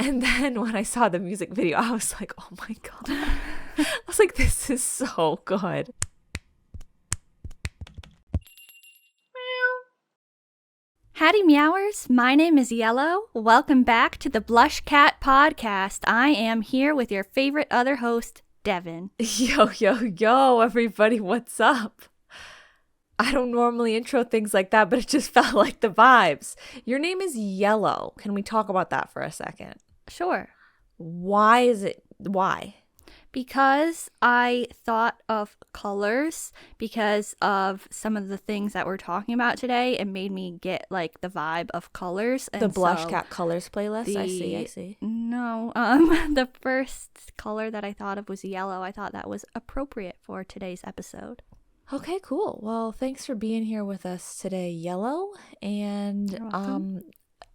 And then when I saw the music video, I was like, oh my God. I was like, this is so good. Howdy Meowers, my name is Yellow. Welcome back to the BlushCat podcast. I am here with your favorite other host, Devin. Yo, everybody, what's up? I don't normally intro things like that, but it just felt like the vibes. Your name is Yellow. Can we talk about that for a second? Sure. Why? Because I thought of colors because of some of the things that we're talking about today. It made me get like the vibe of colors. And the BlushCat colors playlist? I see. No, the first color that I thought of was yellow. I thought that was appropriate for today's episode. Okay, cool. Well, thanks for being here with us today, Yellow. And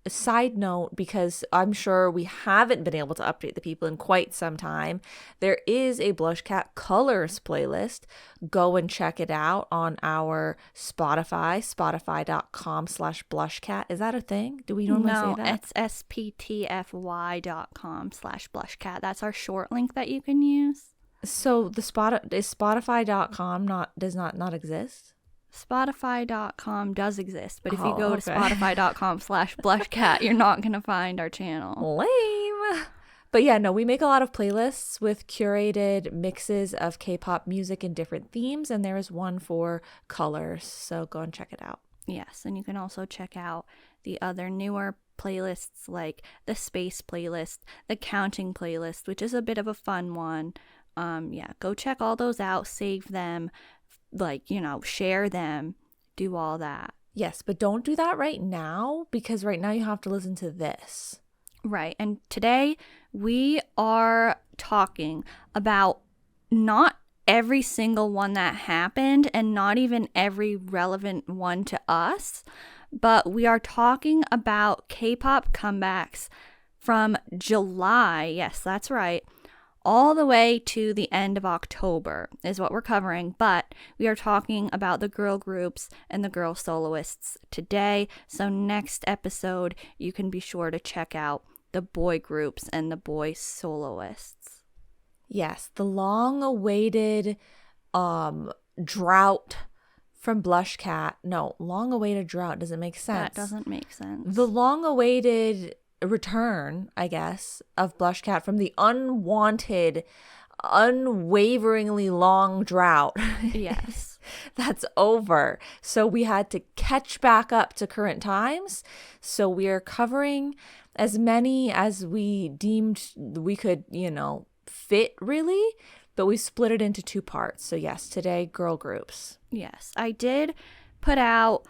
side note, because I'm sure we haven't been able to update the people in quite some time, there is a BlushCat colors playlist. Go and check it out on our spotify.com/blushcat. Is that a thing? Do we normally say that? No, it's sptfy.com/blushcat. That's our short link that you can use. So is Spotify.com does not exist? Spotify.com does exist, but if you go to spotify.com/blushcat, you're not going to find our channel. Lame. But yeah, no, we make a lot of playlists with curated mixes of K-pop music in different themes, and there is one for colors, so go and check it out. Yes, and you can also check out the other newer playlists like the Space playlist, the Counting playlist, which is a bit of a fun one. Go check all those out, save them, share them, do all that. Yes, but don't do that right now because right now you have to listen to this. Right, and today we are talking about not every single one that happened and not even every relevant one to us, but we are talking about K-pop comebacks from July, yes, that's right, all the way to the end of October is what we're covering, but we are talking about the girl groups and the girl soloists today. So next episode, you can be sure to check out the boy groups and the boy soloists. Yes, the long-awaited drought from BlushCat. No, long-awaited drought doesn't make sense. That doesn't make sense. The long-awaited return, I guess, of BlushCat from the unwanted, unwaveringly long drought. Yes. That's over. So we had to catch back up to current times. So we are covering as many as we deemed we could, fit really, but we split it into two parts. So yes, today, girl groups. Yes, I did put out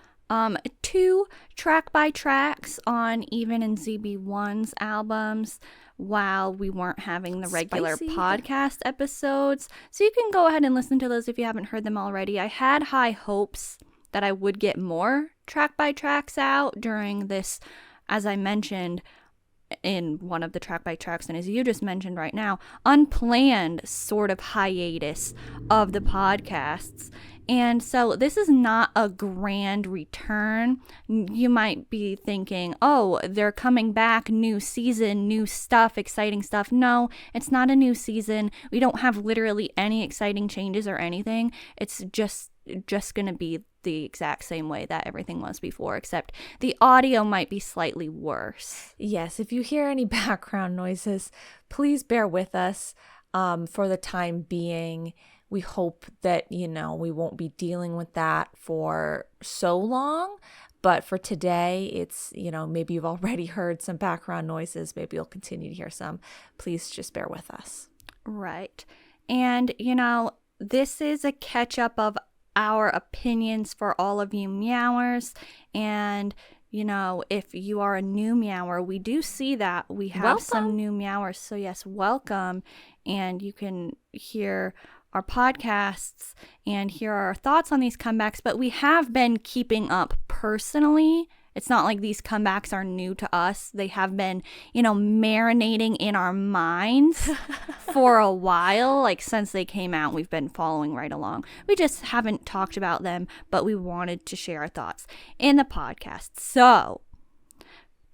2 track-by-tracks on Even and ZB1's albums while we weren't having the regular podcast episodes. So you can go ahead and listen to those if you haven't heard them already. I had high hopes that I would get more track-by-tracks out during this, as I mentioned in one of the track-by-tracks, and as you just mentioned right now, unplanned sort of hiatus of the podcasts. And so this is not a grand return. You might be thinking, oh, they're coming back, new season, new stuff, exciting stuff. No, it's not a new season. We don't have literally any exciting changes or anything. It's just going to be the exact same way that everything was before, except the audio might be slightly worse. Yes, if you hear any background noises, please bear with us for the time being. We hope that, we won't be dealing with that for so long. But for today, it's, maybe you've already heard some background noises. Maybe you'll continue to hear some. Please just bear with us. Right. And, this is a catch up of our opinions for all of you Meowers. And, if you are a new Meower, we do see that we have some new Meowers. So yes, welcome. And you can hear our podcasts and hear our thoughts on these comebacks, but we have been keeping up personally. It's not like these comebacks are new to us. They have been, marinating in our minds for a while, like since they came out. We've been following right along. We just haven't talked about them, but we wanted to share our thoughts in the podcast. So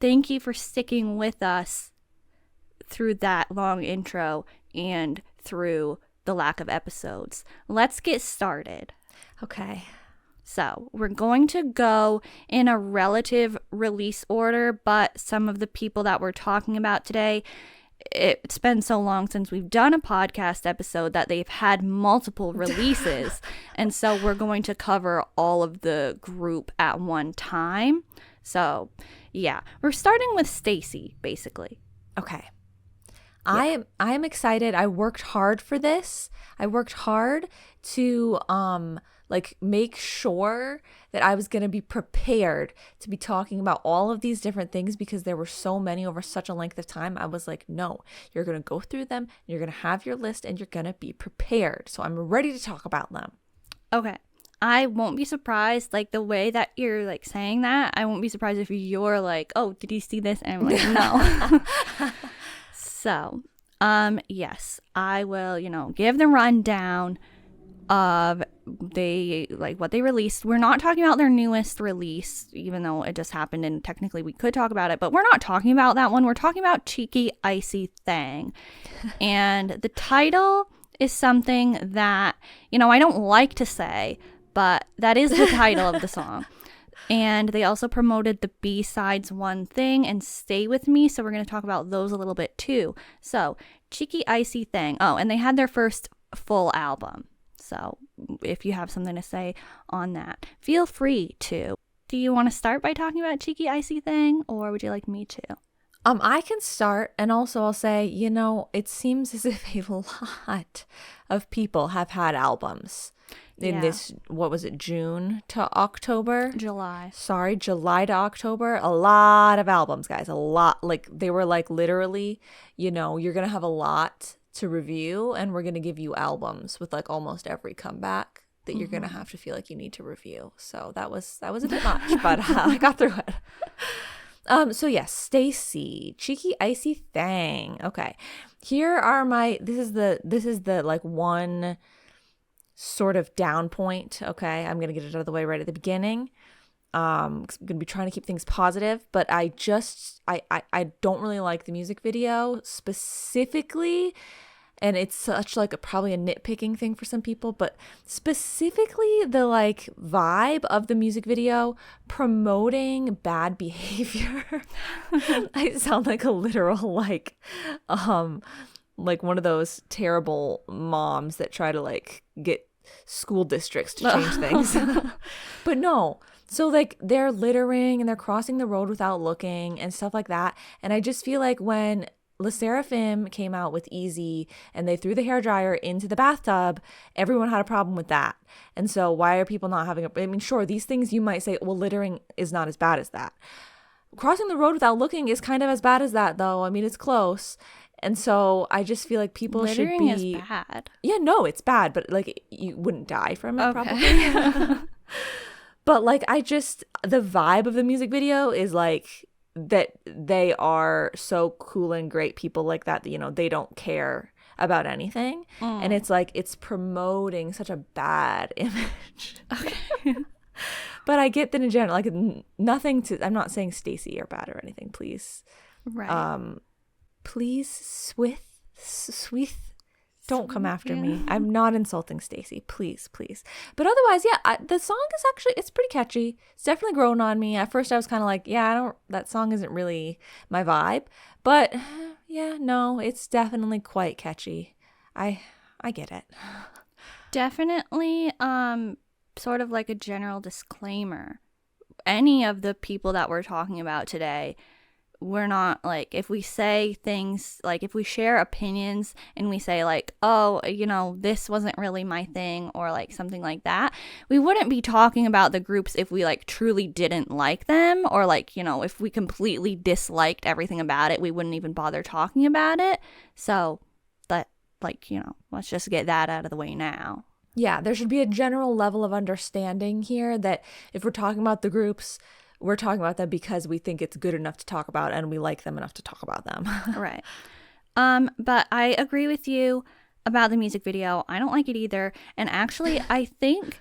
thank you for sticking with us through that long intro and through the lack of episodes. Let's get started. Okay. So we're going to go in a relative release order, but some of the people that we're talking about today, it's been so long since we've done a podcast episode that they've had multiple releases. And so we're going to cover all of the group at one time. So yeah, we're starting with STAYC, basically. Okay. Yeah. I am excited. I worked hard for this. I worked hard to make sure that I was going to be prepared to be talking about all of these different things because there were so many over such a length of time. I was like, no, you're going to go through them, you're going to have your list, and you're going to be prepared. So I'm ready to talk about them. Okay. I won't be surprised, like, the way that you're, like, saying that. I won't be surprised if you're like, oh, did you see this? And I'm like, no. So, yes, I will, give the rundown of what they released. We're not talking about their newest release, even though it just happened and technically we could talk about it, but we're not talking about that one. We're talking about Cheeky Icy Thang. And the title is something that, I don't like to say, but that is the title of the song. And they also promoted the B-sides One Thing and Stay With Me, so we're going to talk about those a little bit too. So, Cheeky Icy Thang. Oh, and they had their first full album. So, if you have something to say on that, feel free to. Do you want to start by talking about Cheeky Icy Thang, or would you like me to? I can start, and also I'll say, it seems as if a lot of people have had albums in this, what was it, June to October? July. Sorry, July to October. A lot of albums, guys. A lot. Like, they were like literally, you're going to have a lot to review, and we're going to give you albums with like almost every comeback that you're going to have to feel like you need to review. So that was a bit much, but I got through it. So yes, STAYC, Cheeky Icy Thang. Okay. Here are this is the like one sort of down point. Okay. I'm going to get it out of the way right at the beginning. I'm going to be trying to keep things positive, but I don't really like the music video specifically. And it's such like probably a nitpicking thing for some people, but specifically the like vibe of the music video promoting bad behavior. I sound like a literal like one of those terrible moms that try to like get school districts to change things. But no. So like they're littering and they're crossing the road without looking and stuff like that. And I just feel like when LE SSERAFIM came out with ITZY and they threw the hairdryer into the bathtub, everyone had a problem with that. And so why are people not having sure, these things you might say, well, littering is not as bad as that. Crossing the road without looking is kind of as bad as that, though. It's close. And so I just feel like people littering should be... is bad. Yeah, no, it's bad, but like you wouldn't die from it, okay. Probably. But like the vibe of the music video is like that they are so cool and great people like that, they don't care about anything. And it's like it's promoting such a bad image. Okay. But I get that in general, like nothing to, I'm not saying STAYC are bad or anything, please. Right. Please, Swith, don't come after me. I'm not insulting STAYC, please. But otherwise, yeah, the song is actually, it's pretty catchy. It's definitely grown on me. At first I was kind of like, that song isn't really my vibe. But yeah, no, it's definitely quite catchy. I get it. Definitely, sort of like a general disclaimer. Any of the people that we're talking about today, we're not like, if we say things, like if we share opinions and we say like, oh, this wasn't really my thing or like something like that, we wouldn't be talking about the groups if we like truly didn't like them or like, if we completely disliked everything about it, we wouldn't even bother talking about it. So that like, let's just get that out of the way now. Yeah, there should be a general level of understanding here that if we're talking about the groups, we're talking about them because we think it's good enough to talk about and we like them enough to talk about them. Right. But I agree with you about the music video. I don't like it either. And actually, I think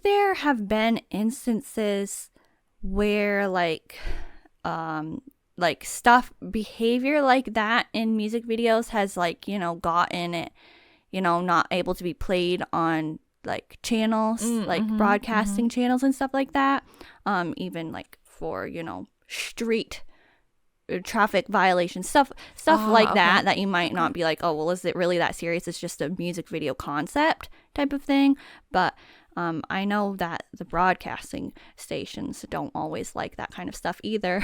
there have been instances where like like stuff, behavior like that in music videos has like, you know, gotten it, you know, not able to be played on like channels, like broadcasting channels and stuff like that. Even like for, you know, street traffic violations, stuff like that you might not be like, oh, well, is it really that serious? It's just a music video concept type of thing. But I know that the broadcasting stations don't always like that kind of stuff either.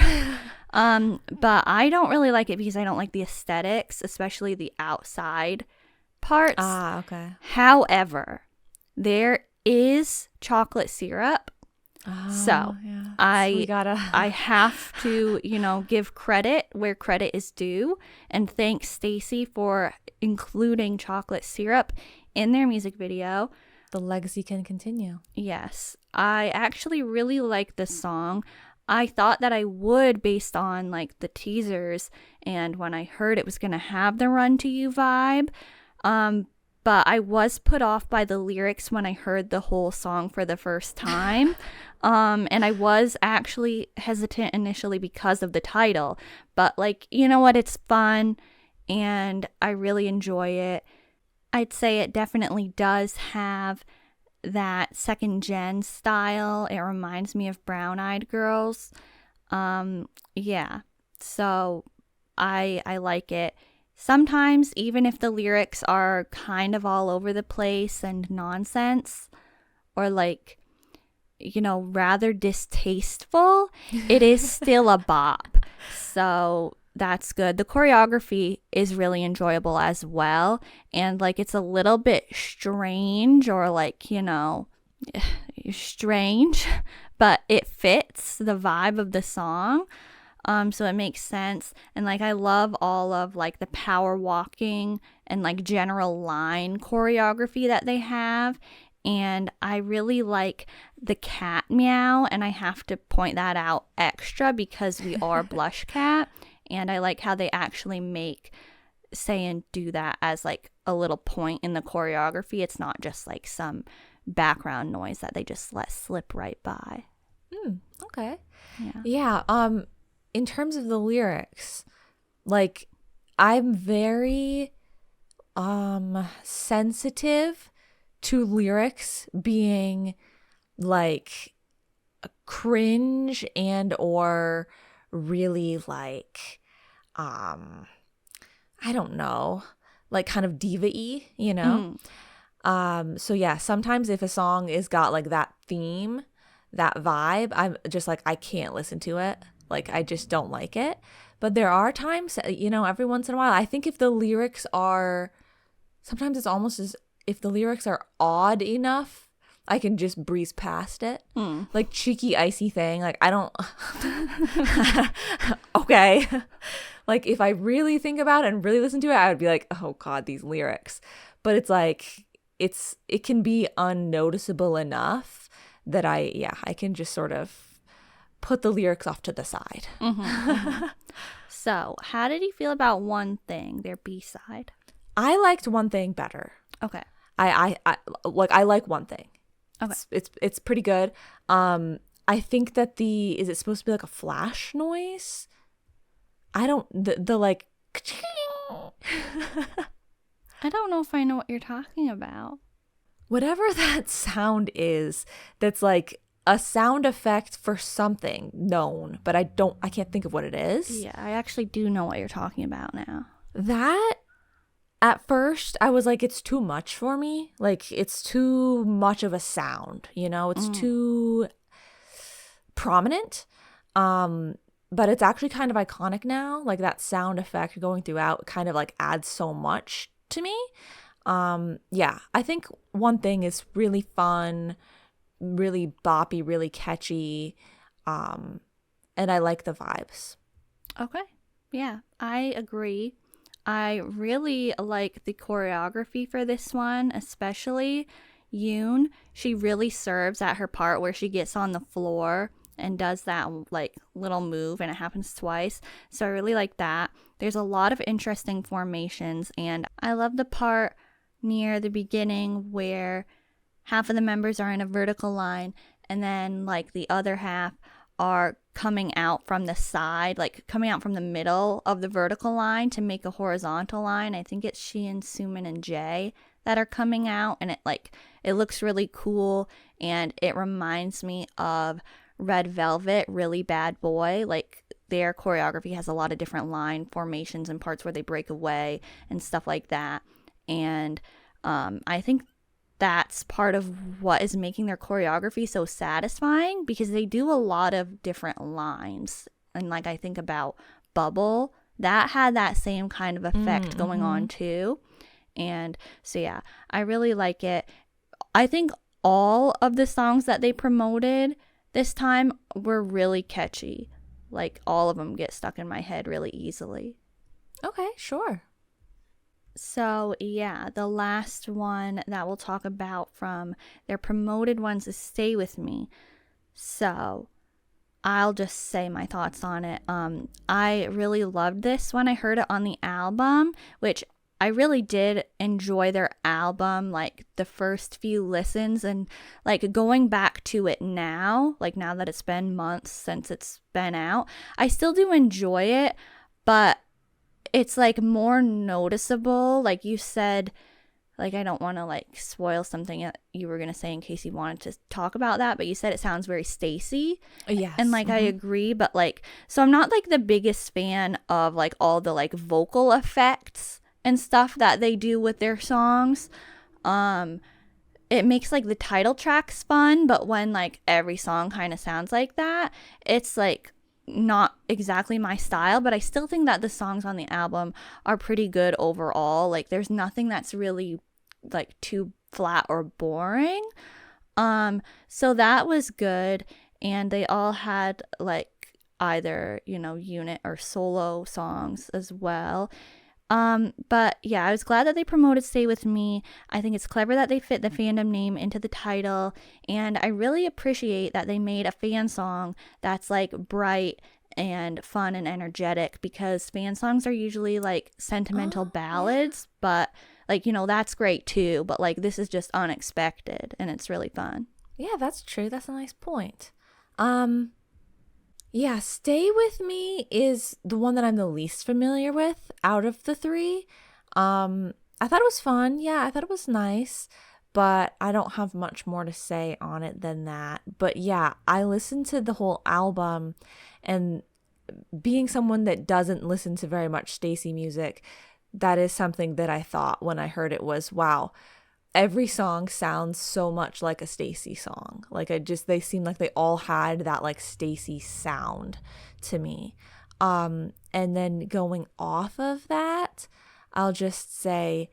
But I don't really like it because I don't like the aesthetics, especially the outside parts. Okay. However, there is chocolate syrup. So yeah. I have to, you know, give credit where credit is due, and thank STAYC for including chocolate syrup in their music video. The legacy can continue. Yes, I actually really like this song. I thought that I would based on like the teasers and when I heard it was gonna have the Run to You vibe. But I was put off by the lyrics when I heard the whole song for the first time. And I was actually hesitant initially because of the title. But, like, you know what? It's fun, and I really enjoy it. I'd say it definitely does have that second gen style. It reminds me of Brown Eyed Girls. Yeah. So, I like it. Sometimes, even if the lyrics are kind of all over the place and nonsense, or like, you know, rather distasteful, it is still a bop. So that's good. The choreography is really enjoyable as well. And like, it's a little bit strange, or like, you know, strange, but it fits the vibe of the song. So it makes sense. And like, I love all of like the power walking and like general line choreography that they have. And I really like the cat meow, and I have to point that out extra because we are BlushCat, and I like how they actually make say and do that as like a little point in the choreography. It's not just like some background noise that they just let slip right by. Okay. Yeah. In terms of the lyrics, like, I'm very sensitive to lyrics being like cringe and or really like I don't know, like kind of diva-y, you know? So yeah, sometimes if a song is got like that theme, that vibe, I'm just like, I can't listen to it. Like, I just don't like it. But there are times, you know, every once in a while, I think if the lyrics are, sometimes it's almost as if the lyrics are odd enough, I can just breeze past it. Like Cheeky Icy Thing, like, I don't, okay. Like, if I really think about it and really listen to it, I would be like, oh God, these lyrics. But it's like, it can be unnoticeable enough that I can just sort of put the lyrics off to the side. So, how did you feel about One Thing, their B-side? I liked One Thing better. Okay. I like One Thing. Okay. It's pretty good. I think that is it supposed to be like a flash noise? I don't the like I don't know if I know what you're talking about. Whatever that sound is, that's like a sound effect for something known, but I can't think of what it is. Yeah, I actually do know what you're talking about now. That, at first, I was like, it's too much for me. Like, it's too much of a sound, you know? It's too prominent. But it's actually kind of iconic now. Like, that sound effect going throughout kind of like adds so much to me. Yeah, I think One Thing is really fun, really boppy, really catchy, and I like the vibes. Okay. Yeah, I agree. I really like the choreography for this one, especially Yoon. She really serves at her part where she gets on the floor and does that like little move, and it happens twice. So I really like that. There's a lot of interesting formations, and I love the part near the beginning where half of the members are in a vertical line and then like the other half are coming out from the side, like coming out from the middle of the vertical line to make a horizontal line. I think it's she and Sumin and Jay that are coming out, and it looks really cool, and it reminds me of Red Velvet, Really Bad Boy. Like, their choreography has a lot of different line formations and parts where they break away and stuff like that. And I think that's part of what is making their choreography so satisfying, because they do a lot of different lines. And like, I think about Bubble, that had that same kind of effect going on too. And so yeah, I really like it. I think all of the songs that they promoted this time were really catchy. Like, all of them get stuck in my head really easily. Okay, sure. So yeah, the last one that we'll talk about from their promoted ones is Stay With Me. So I'll just say my thoughts on it. I really loved this when I heard it on the album, which I really did enjoy their album, like the first few listens, and like going back to it now, like now that it's been months since it's been out, I still do enjoy it, but it's like more noticeable. Like you said, like, I don't want to like spoil something that you were going to say in case you wanted to talk about that, but you said it sounds very STAYC. Yes. And like, I agree, but like, so I'm not like the biggest fan of like all the like vocal effects and stuff that they do with their songs. It makes like the title tracks fun, but when like every song kind of sounds like that, it's like not exactly my style. But I still think that the songs on the album are pretty good overall. Like, there's nothing that's really like too flat or boring. So that was good, and they all had like either, you know, unit or solo songs as well. But yeah, I was glad that they promoted Stay With Me. I think it's clever that they fit the fandom name into the title, and I really appreciate that they made a fan song that's like bright and fun and energetic, because fan songs are usually like sentimental ballads, but like, you know, that's great too, but like, this is just unexpected and it's really fun. Yeah, that's true. That's a nice point. Yeah, Stay With Me is the one that I'm the least familiar with out of the three. I thought it was fun. Yeah, I thought it was nice, but I don't have much more to say on it than that. But yeah, I listened to the whole album, and being someone that doesn't listen to very much STAYC music, that is something that I thought when I heard it was, wow, every song sounds so much like a STAYC song. Like, they seem like they all had that like STAYC sound to me. And then going off of that, I'll just say,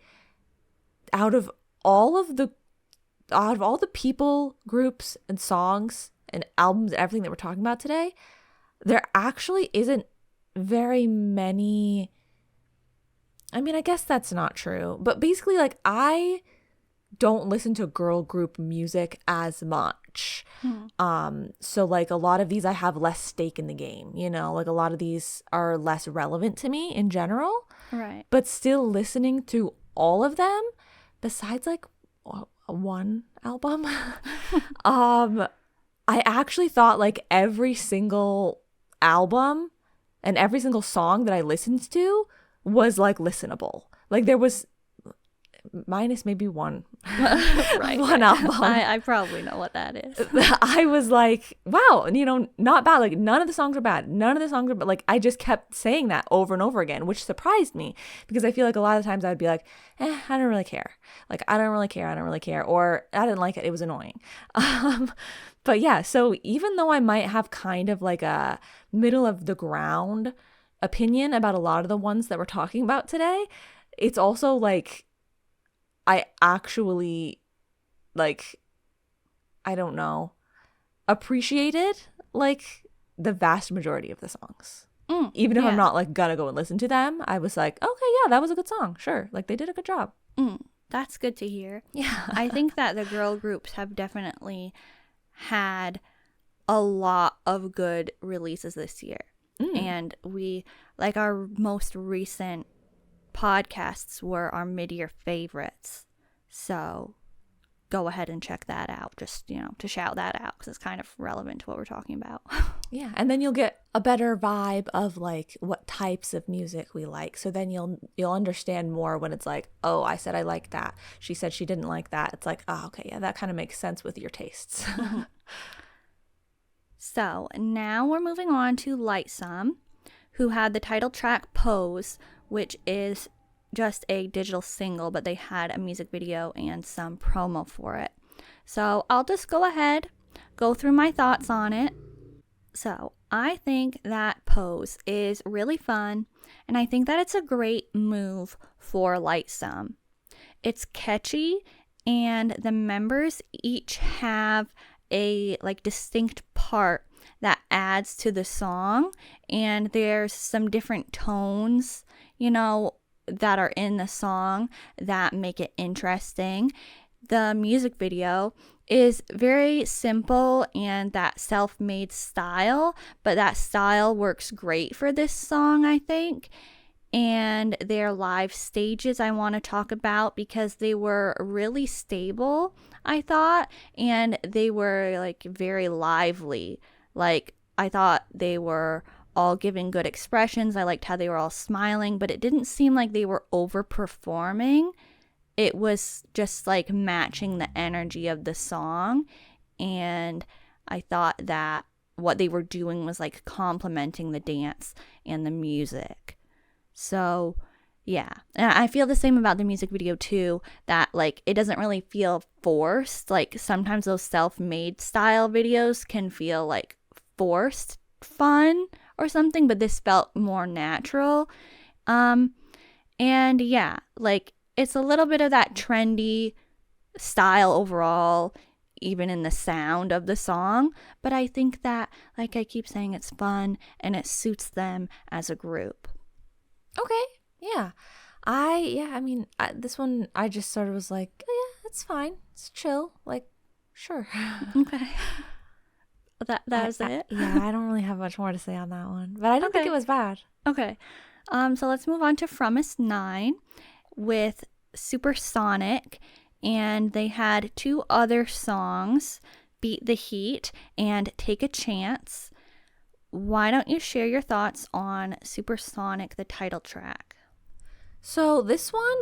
out of all the people, groups, and songs and albums, everything that we're talking about today, there actually isn't very many. I mean, I guess that's not true, but basically, like, I don't listen to girl group music as much. So like, a lot of these I have less stake in the game, you know, like a lot of these are less relevant to me in general. Right. But still listening to all of them, besides like one album, I actually thought like every single album and every single song that I listened to was like listenable. Like, there was, minus maybe one one album. I probably know what that is. I was like, wow, you know, not bad. Like, none of the songs are bad. None of the songs are, but like, I just kept saying that over and over again, which surprised me, because I feel like a lot of times I would be like, I don't really care. Like, I don't really care. Or I didn't like it. It was annoying. But yeah, so even though I might have kind of like a middle of the ground opinion about a lot of the ones that we're talking about today, it's also like, I actually, like, I don't know, appreciated like the vast majority of the songs. Even if I'm not like gonna go and listen to them, I was like, okay, yeah, that was a good song. Sure. Like, they did a good job. That's good to hear. Yeah. I think that the girl groups have definitely had a lot of good releases this year. And we, like, our most recent podcasts were our mid-year favorites. So go ahead and check that out, just, to shout that out because it's kind of relevant to what we're talking about. Yeah, and then you'll get a better vibe of like what types of music we like. So then you'll understand more when it's like, oh, I said I like that. She said she didn't like that. It's like, oh, okay, yeah, that kind of makes sense with your tastes. So now we're moving on to Lightsum, who had the title track Pose, which is just a digital single, but they had a music video and some promo for it. So I'll just go ahead, go through my thoughts on it. So I think that Pose is really fun, and I think that it's a great move for Lightsum. It's catchy, and the members each have a like distinct part that adds to the song, and there's some different tones, that are in the song that make it interesting. The music video is very simple and that self-made style, but that style works great for this song, I think. And their live stages I want to talk about because they were really stable, I thought, and they were like very lively. Like, I thought they were all giving good expressions. I liked how they were all smiling, but it didn't seem like they were overperforming. It was just like matching the energy of the song, and I thought that what they were doing was like complementing the dance and the music. So yeah, and I feel the same about the music video too, that like it doesn't really feel forced. Like sometimes those self-made style videos can feel like forced fun or something, but this felt more natural. And yeah, like it's a little bit of that trendy style overall, even in the sound of the song, but I think that, like I keep saying, it's fun and it suits them as a group. Okay, yeah. I mean, this one, I just sort of was like, oh, yeah, it's fine. It's chill. Like, sure. Okay. That was it? Yeah, I don't really have much more to say on that one, but I don't think it was bad. Okay. So let's move on to From Us 9 with Supersonic, and they had two other songs, Beat the Heat and Take a Chance. Why don't you share your thoughts on Supersonic, the title track? So this one,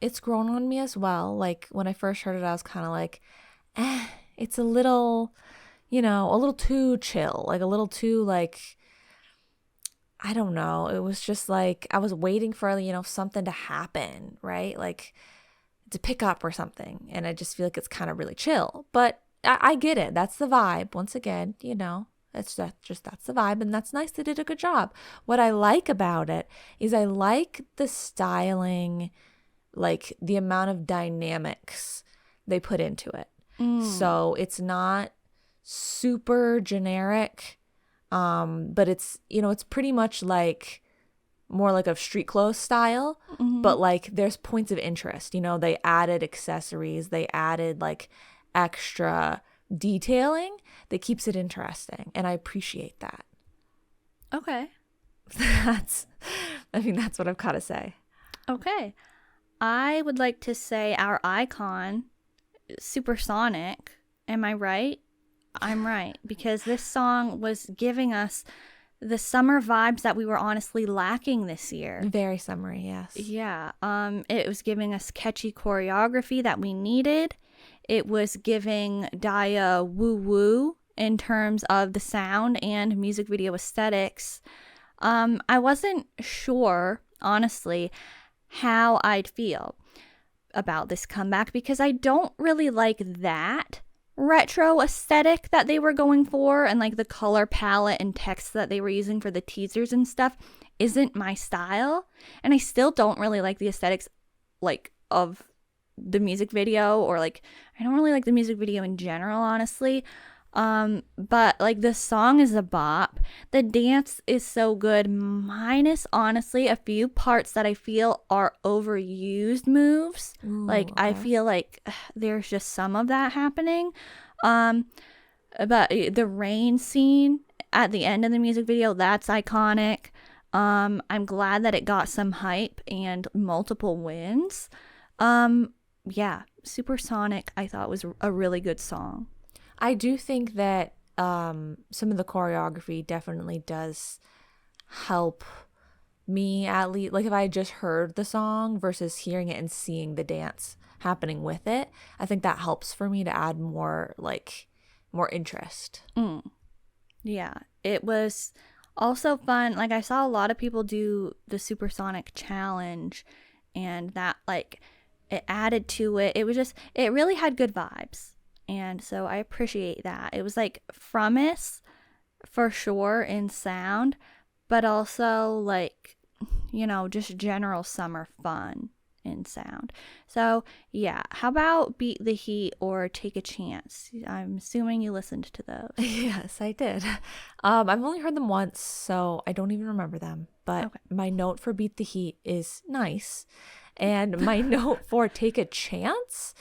it's grown on me as well. Like when I first heard it, I was kind of like, it's a little, a little too chill, like a little too like, I don't know. It was just like, I was waiting for, something to happen, right? Like to pick up or something. And I just feel like it's kind of really chill, but I get it. That's the vibe. Once again, that's the vibe, and that's nice. They did a good job. What I like about it is I like the styling, like the amount of dynamics they put into it. So it's not super generic, but it's, it's pretty much like more like a street clothes style, but like there's points of interest. They added accessories, they added like extra detailing that keeps it interesting, and I appreciate that. Okay. That's what I've got to say. Okay. I would like to say our icon, Supersonic. Am I right? I'm right, because this song was giving us the summer vibes that we were honestly lacking this year. Very summery, yes. Yeah. It was giving us catchy choreography that we needed. It was giving Daya woo-woo in terms of the sound and music video aesthetics. I wasn't sure, honestly, how I'd feel about this comeback because I don't really like that retro aesthetic that they were going for, and like the color palette and text that they were using for the teasers and stuff isn't my style. And I still don't really like the aesthetics like of the music video, or like I don't really like the music video in general, honestly. But like the song is a bop. The dance is so good, minus honestly a few parts that I feel are overused moves. Ooh, like okay. I feel like there's just some of that happening. But the rain scene at the end of the music video, that's iconic. I'm glad that it got some hype and multiple wins. yeah, Supersonic I thought was a really good song. I do think that some of the choreography definitely does help me, at least. Like if I had just heard the song versus hearing it and seeing the dance happening with it, I think that helps for me to add more interest. Yeah, it was also fun. Like I saw a lot of people do the Supersonic challenge, and that like it added to it. It really had good vibes. And so I appreciate that. It was like Frumis for sure in sound, but also like, just general summer fun in sound. So yeah, how about Beat the Heat or Take a Chance? I'm assuming you listened to those. Yes, I did. I've only heard them once, so I don't even remember them. But okay. My note for Beat the Heat is nice. And my note for Take a Chance,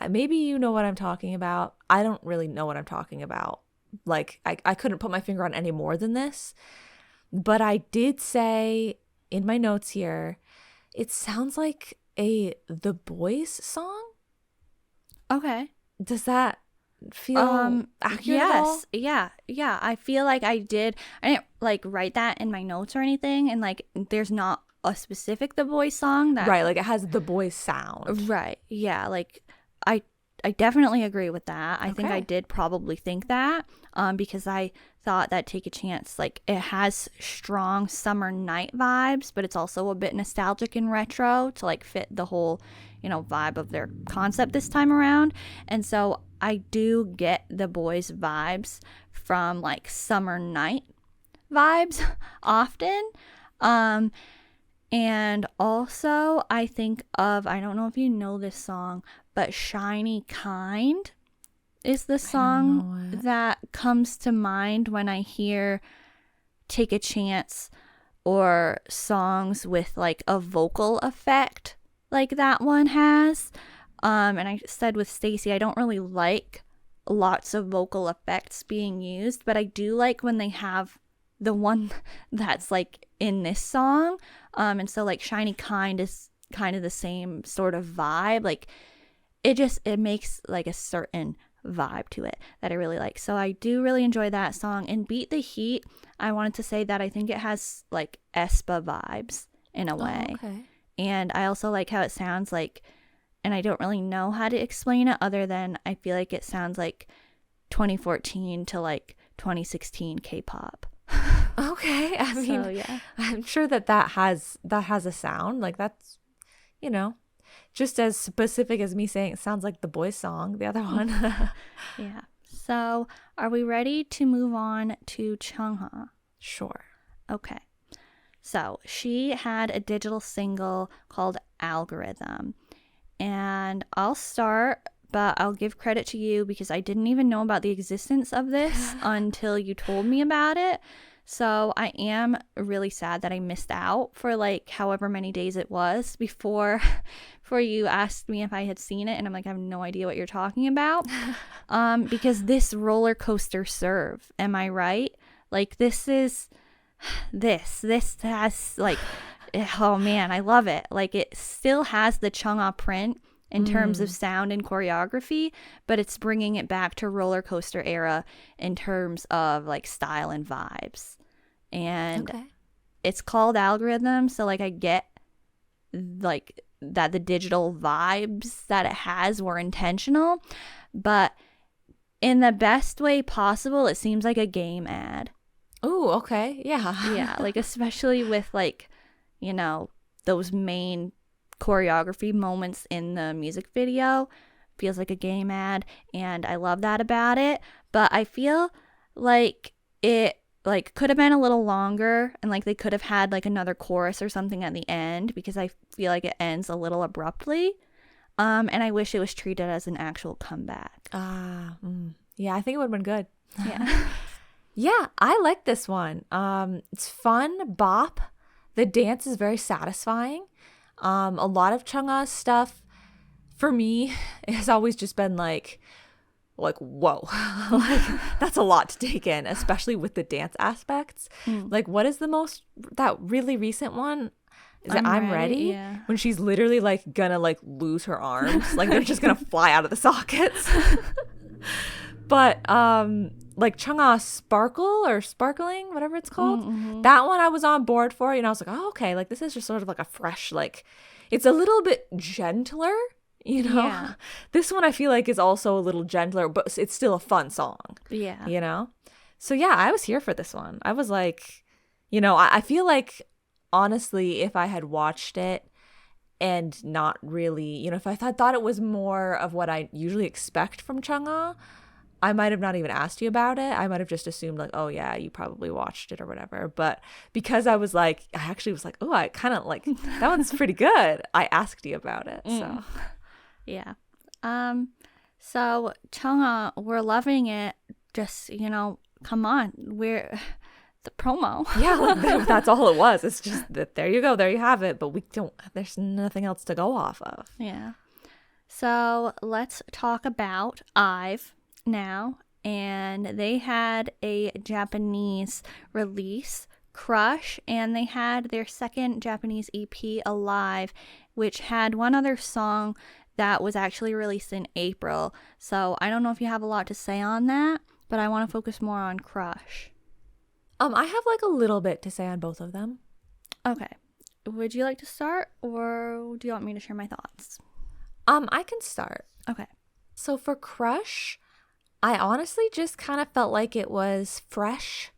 maybe you know what I'm talking about. I don't really know what I'm talking about. Like, I couldn't put my finger on any more than this. But I did say in my notes here, it sounds like a The Boys song. Okay. Does that feel accurate at all? Yes. Yeah. I feel like I didn't like write that in my notes or anything. And like, there's not a specific The Boys song that. Right. Like it has The Boys sound. Right. Yeah. Like I definitely agree with that. I think I did probably think that because I thought that Take a Chance, like it has strong summer night vibes, but it's also a bit nostalgic and retro to like fit the whole, vibe of their concept this time around. And so I do get The Boys vibes from like summer night vibes often. And also I think of, I don't know if you know this song, but Shiny Kind is the song that comes to mind when I hear Take a Chance or songs with like a vocal effect like that one has. And I said with STAYC, I don't really like lots of vocal effects being used, but I do like when they have the one that's like in this song. And so like Shiny Kind is kind of the same sort of vibe. Like it makes like a certain vibe to it that I really like. So I do really enjoy that song. And Beat the Heat, I wanted to say that I think it has like Aespa vibes in a way. Oh, okay. And I also like how it sounds like, and I don't really know how to explain it other than I feel like it sounds like 2014 to like 2016 K-pop. Okay. I mean, so, yeah. I'm sure that has a sound. Like that's, just as specific as me saying it sounds like The Boys song, the other one. Yeah. So are we ready to move on to Chungha? Sure. Okay. So she had a digital single called Algorithm. And I'll start, but I'll give credit to you because I didn't even know about the existence of this until you told me about it. So I am really sad that I missed out for like however many days it was before you asked me if I had seen it. And I'm like, I have no idea what you're talking about. Because this roller coaster serve, am I right? Like this has like, oh man, I love it. Like it still has the Chungha print in terms of sound and choreography, but it's bringing it back to roller coaster era in terms of like style and vibes. And it's called Algorithm, so like I get like that the digital vibes that it has were intentional, but in the best way possible, it seems like a game ad. Oh, okay. Yeah. Yeah, like especially with like, those main choreography moments in the music video feels like a game ad, and I love that about it. But I feel like it like could have been a little longer, and like they could have had like another chorus or something at the end because I feel like it ends a little abruptly. And I wish it was treated as an actual comeback. Yeah, I think it would have been good. Yeah. Yeah, I like this one. It's fun, bop. The dance is very satisfying. A lot of Chungha stuff for me has always just been like whoa, like that's a lot to take in, especially with the dance aspects. Like what is that really recent one? Is it I'm ready? Yeah. When she's literally like gonna like lose her arms. Like they're just gonna fly out of the sockets. But like Chungha Sparkle or Sparkling, whatever it's called. Mm-hmm. That one I was on board for. You know, I was like, oh, okay, like this is just sort of like a fresh, like it's a little bit gentler, you know? Yeah. This one I feel like is also a little gentler, but it's still a fun song. Yeah. You know? So yeah, I was here for this one. I was like, you know, I feel like honestly, if I had watched it and not really, you know, if I thought it was more of what I usually expect from Chungha, I might have not even asked you about it. I might have just assumed like, oh yeah, you probably watched it or whatever. But because I was like, I actually was like, oh, I kind of like, that one's pretty good. I asked you about it. So yeah. So Chungha, we're loving it. Just, you know, come on. We're the promo. Yeah, like, that's all it was. It's just that there you go, there you have it. But there's nothing else to go off of. Yeah. So let's talk about IVE now. And they had a Japanese release, Crush, and they had their second Japanese EP, Alive, which had one other song that was actually released in April. So I don't know if you have a lot to say on that, but I want to focus more on Crush. I have like a little bit to say on both of them. Okay. Would you like to start, or do you want me to share my thoughts? I can start. Okay. So for Crush, I honestly just kind of felt like it was fresh,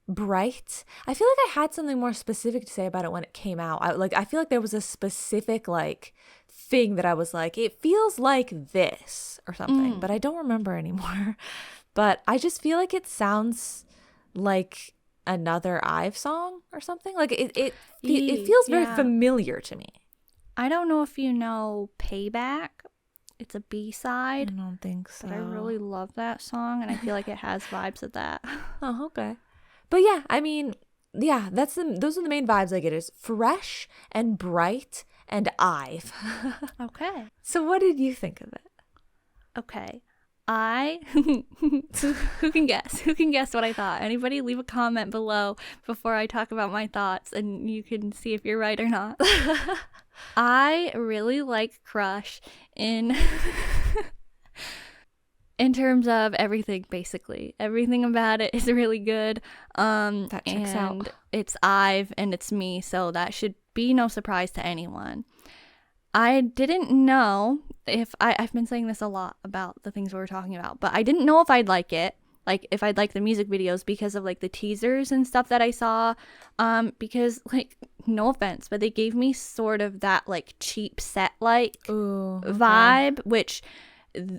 bright. I feel like I had something more specific to say about it when it came out. I feel like there was a specific like thing that I was like, it feels like this or something, but I don't remember anymore. But I just feel like it sounds like another IVE song or something. Like it feels very familiar to me. I don't know if you know Payback. It's a B-side. I don't think so. But I really love that song, and I feel like it has vibes of that. Oh, okay. But yeah, I mean, yeah, those are the main vibes I get, is fresh and bright and IVE. Okay. So what did you think of it? Okay. Who can guess? Who can guess what I thought? Anybody leave a comment below before I talk about my thoughts, and you can see if you're right or not. I really like Crush in terms of everything, basically. Everything about it is really good. That checks out. It's IVE and it's me, so that should be no surprise to anyone. I didn't know if I've been saying this a lot about the things we were talking about, but I didn't know if I'd like it, like if I'd like the music videos, because of like the teasers and stuff that I saw, because like, no offense, but they gave me sort of that like cheap set like vibe, which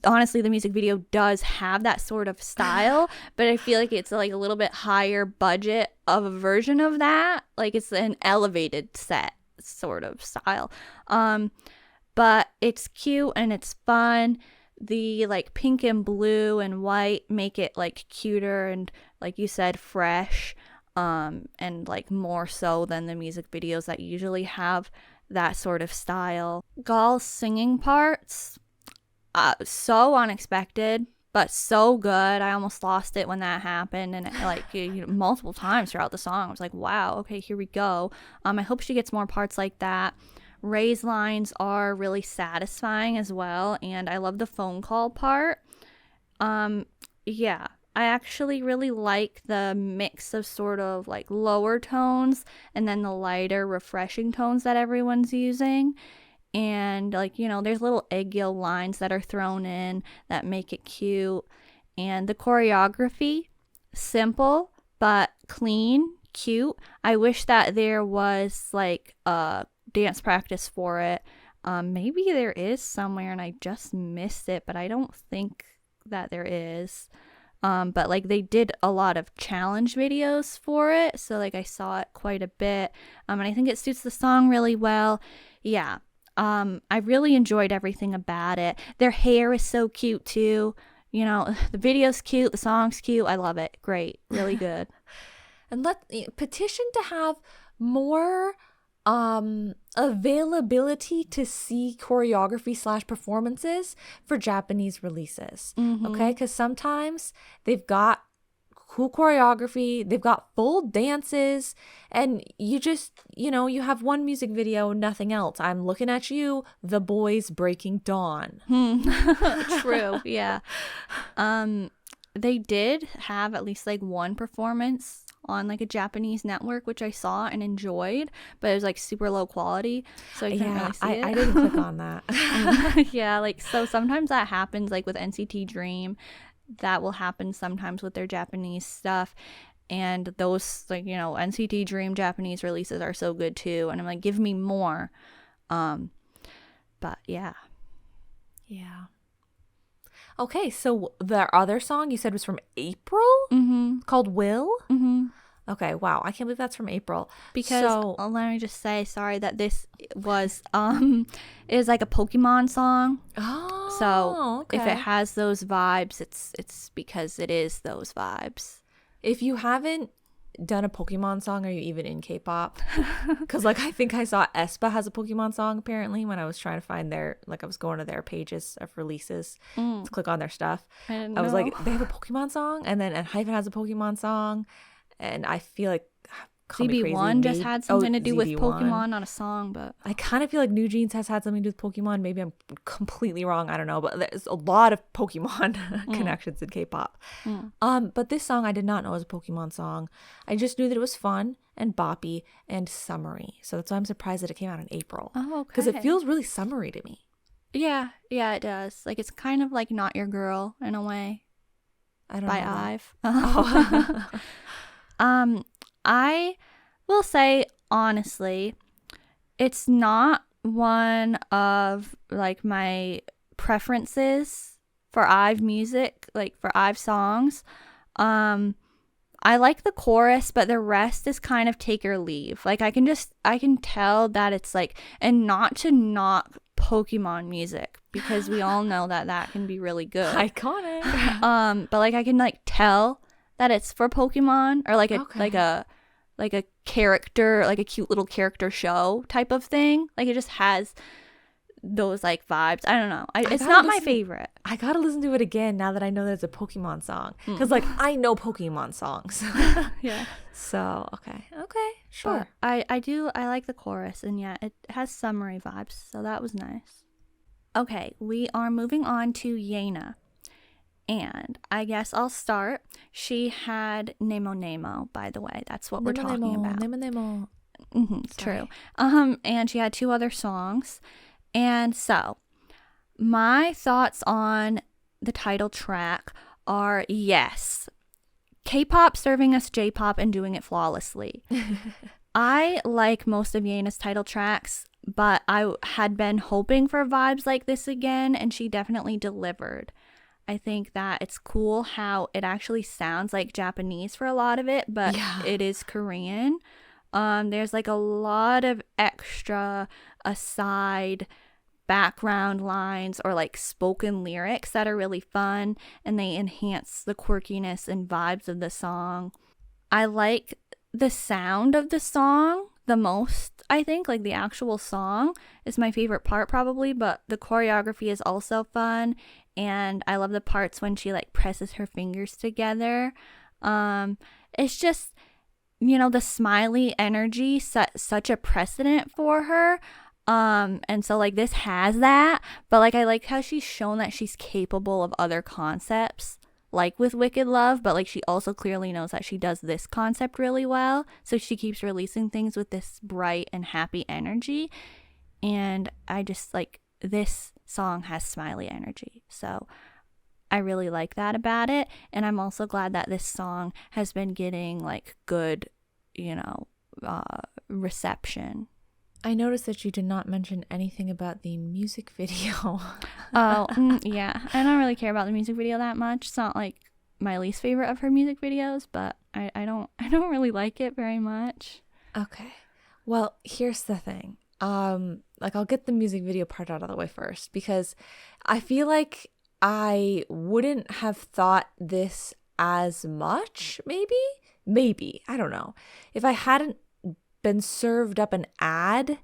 honestly the music video does have that sort of style, but I feel like it's like a little bit higher budget of a version of that. Like it's an elevated set sort of style. But it's cute and it's fun. The like pink and blue and white make it like cuter and, like you said, fresh, and like more so than the music videos that usually have that sort of style. Gall's singing parts, so unexpected, but so good. I almost lost it when that happened, and like multiple times throughout the song I was like, wow, okay, here we go. I hope she gets more parts like that. Ray's lines are really satisfying as well, and I love the phone call part. Yeah, I actually really like the mix of sort of like lower tones and then the lighter, refreshing tones that everyone's using. And like, there's little egg yolk lines that are thrown in that make it cute. And the choreography, simple but clean, cute. I wish that there was like a dance practice for it. Maybe there is somewhere and I just missed it, but I don't think that there is. But like they did a lot of challenge videos for it, so like I saw it quite a bit. And I think it suits the song really well. Yeah. I really enjoyed everything about it. Their hair is so cute too. The video's cute, the song's cute. I love it. Great. Really good. And petition to have more availability to see choreography / performances for Japanese releases. Okay, because sometimes they've got cool choreography. They've got full dances, and you just, you have one music video, nothing else. I'm looking at you, the boys breaking dawn. True. Yeah. They did have at least like one performance on like a Japanese network, which I saw and enjoyed, but it was like super low quality, so I couldn't really see it. I didn't click on that. Yeah, like, so sometimes that happens, like with NCT Dream, that will happen sometimes with their Japanese stuff, and those, like, NCT Dream Japanese releases are so good too, and I'm like, give me more. But yeah. Okay, so the other song you said was from April? Called Will? Okay, wow, I can't believe that's from April. Because let me just say, sorry, that this was is like a Pokemon song. Oh, so okay. If it has those vibes, it's because it is those vibes. If you haven't done a Pokemon song, are you even in K-pop? Because like I think I saw Aespa has a Pokemon song apparently when I was trying to find I was going to their pages of releases to click on their stuff. I was like, they have a Pokemon song, and then Hyphen has a Pokemon song, and I feel like ZB1 just had something to do with Pokemon, not a song, but I kind of feel like New Jeans has had something to do with Pokemon. Maybe I'm completely wrong. I don't know, but there's a lot of Pokemon connections in K-pop. But this song I did not know was a Pokemon song. I just knew that it was fun and boppy and summery. So that's why I'm surprised that it came out in April. Oh, okay. Because it feels really summery to me. Yeah, it does. Like, it's kind of like Not Your Girl in a way. I don't by know. IVE. I will say, honestly, it's not one of like my preferences for IVE music, like for IVE songs. I like the chorus, but the rest is kind of take or leave. Like, I can tell that it's like, and not to knock Pokemon music, because we all know that can be really good. Iconic. But like, I can like tell that it's for Pokemon, or like a character, like a cute little character show type of thing. Like, it just has those like vibes. I don't know. It's not my favorite. I gotta listen to it again now that I know that it's a Pokemon song, because like I know Pokemon songs. Yeah. So okay, sure. But I like the chorus, and yeah, it has summery vibes, so that was nice. Okay, we are moving on to Yena. And I guess I'll start. She had Nemo Nemo, by the way. That's what we're talking about. Nemo. True. And she had 2 other songs. And so, my thoughts on the title track are, yes, K-pop serving us J-pop and doing it flawlessly. I like most of Yena's title tracks, but I had been hoping for vibes like this again, and she definitely delivered. I think that it's cool how it actually sounds like Japanese for a lot of it, but it is Korean. There's like a lot of extra aside background lines or like spoken lyrics that are really fun, and they enhance the quirkiness and vibes of the song. I like the sound of the song the most. I think like the actual song is my favorite part probably, but the choreography is also fun. And I love the parts when she like presses her fingers together. It's just, the smiley energy set such a precedent for her. And so like this has that, but like I like how she's shown that she's capable of other concepts, like with Wicked Love, but like she also clearly knows that she does this concept really well. So she keeps releasing things with this bright and happy energy. And I just like, this song has smiley energy, so I really like that about it. And I'm also glad that this song has been getting like good reception. I noticed that you did not mention anything about the music video. Yeah, I don't really care about the music video that much. It's not like my least favorite of her music videos, but I don't really like it very much. Okay, well, here's the thing. I'll get the music video part out of the way first, because I feel like I wouldn't have thought this as much, maybe, I don't know, if I hadn't been served up an ad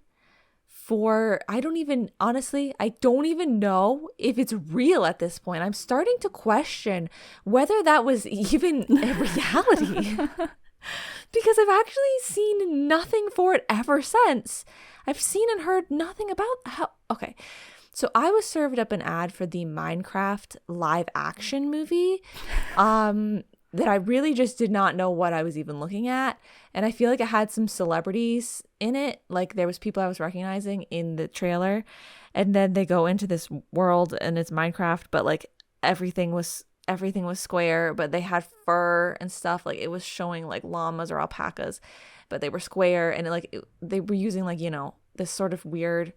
I don't even know if it's real at this point. I'm starting to question whether that was even a reality. Because I've actually seen nothing for it ever since. I've seen and heard nothing about how... Okay, so I was served up an ad for the Minecraft live action movie that I really just did not know what I was even looking at. And I feel like it had some celebrities in it. Like there was people I was recognizing in the trailer. And then they go into this world and it's Minecraft, but like everything was square, but they had fur and stuff. Like it was showing like llamas or alpacas, but they were square, and they were using like, you know, this sort of weird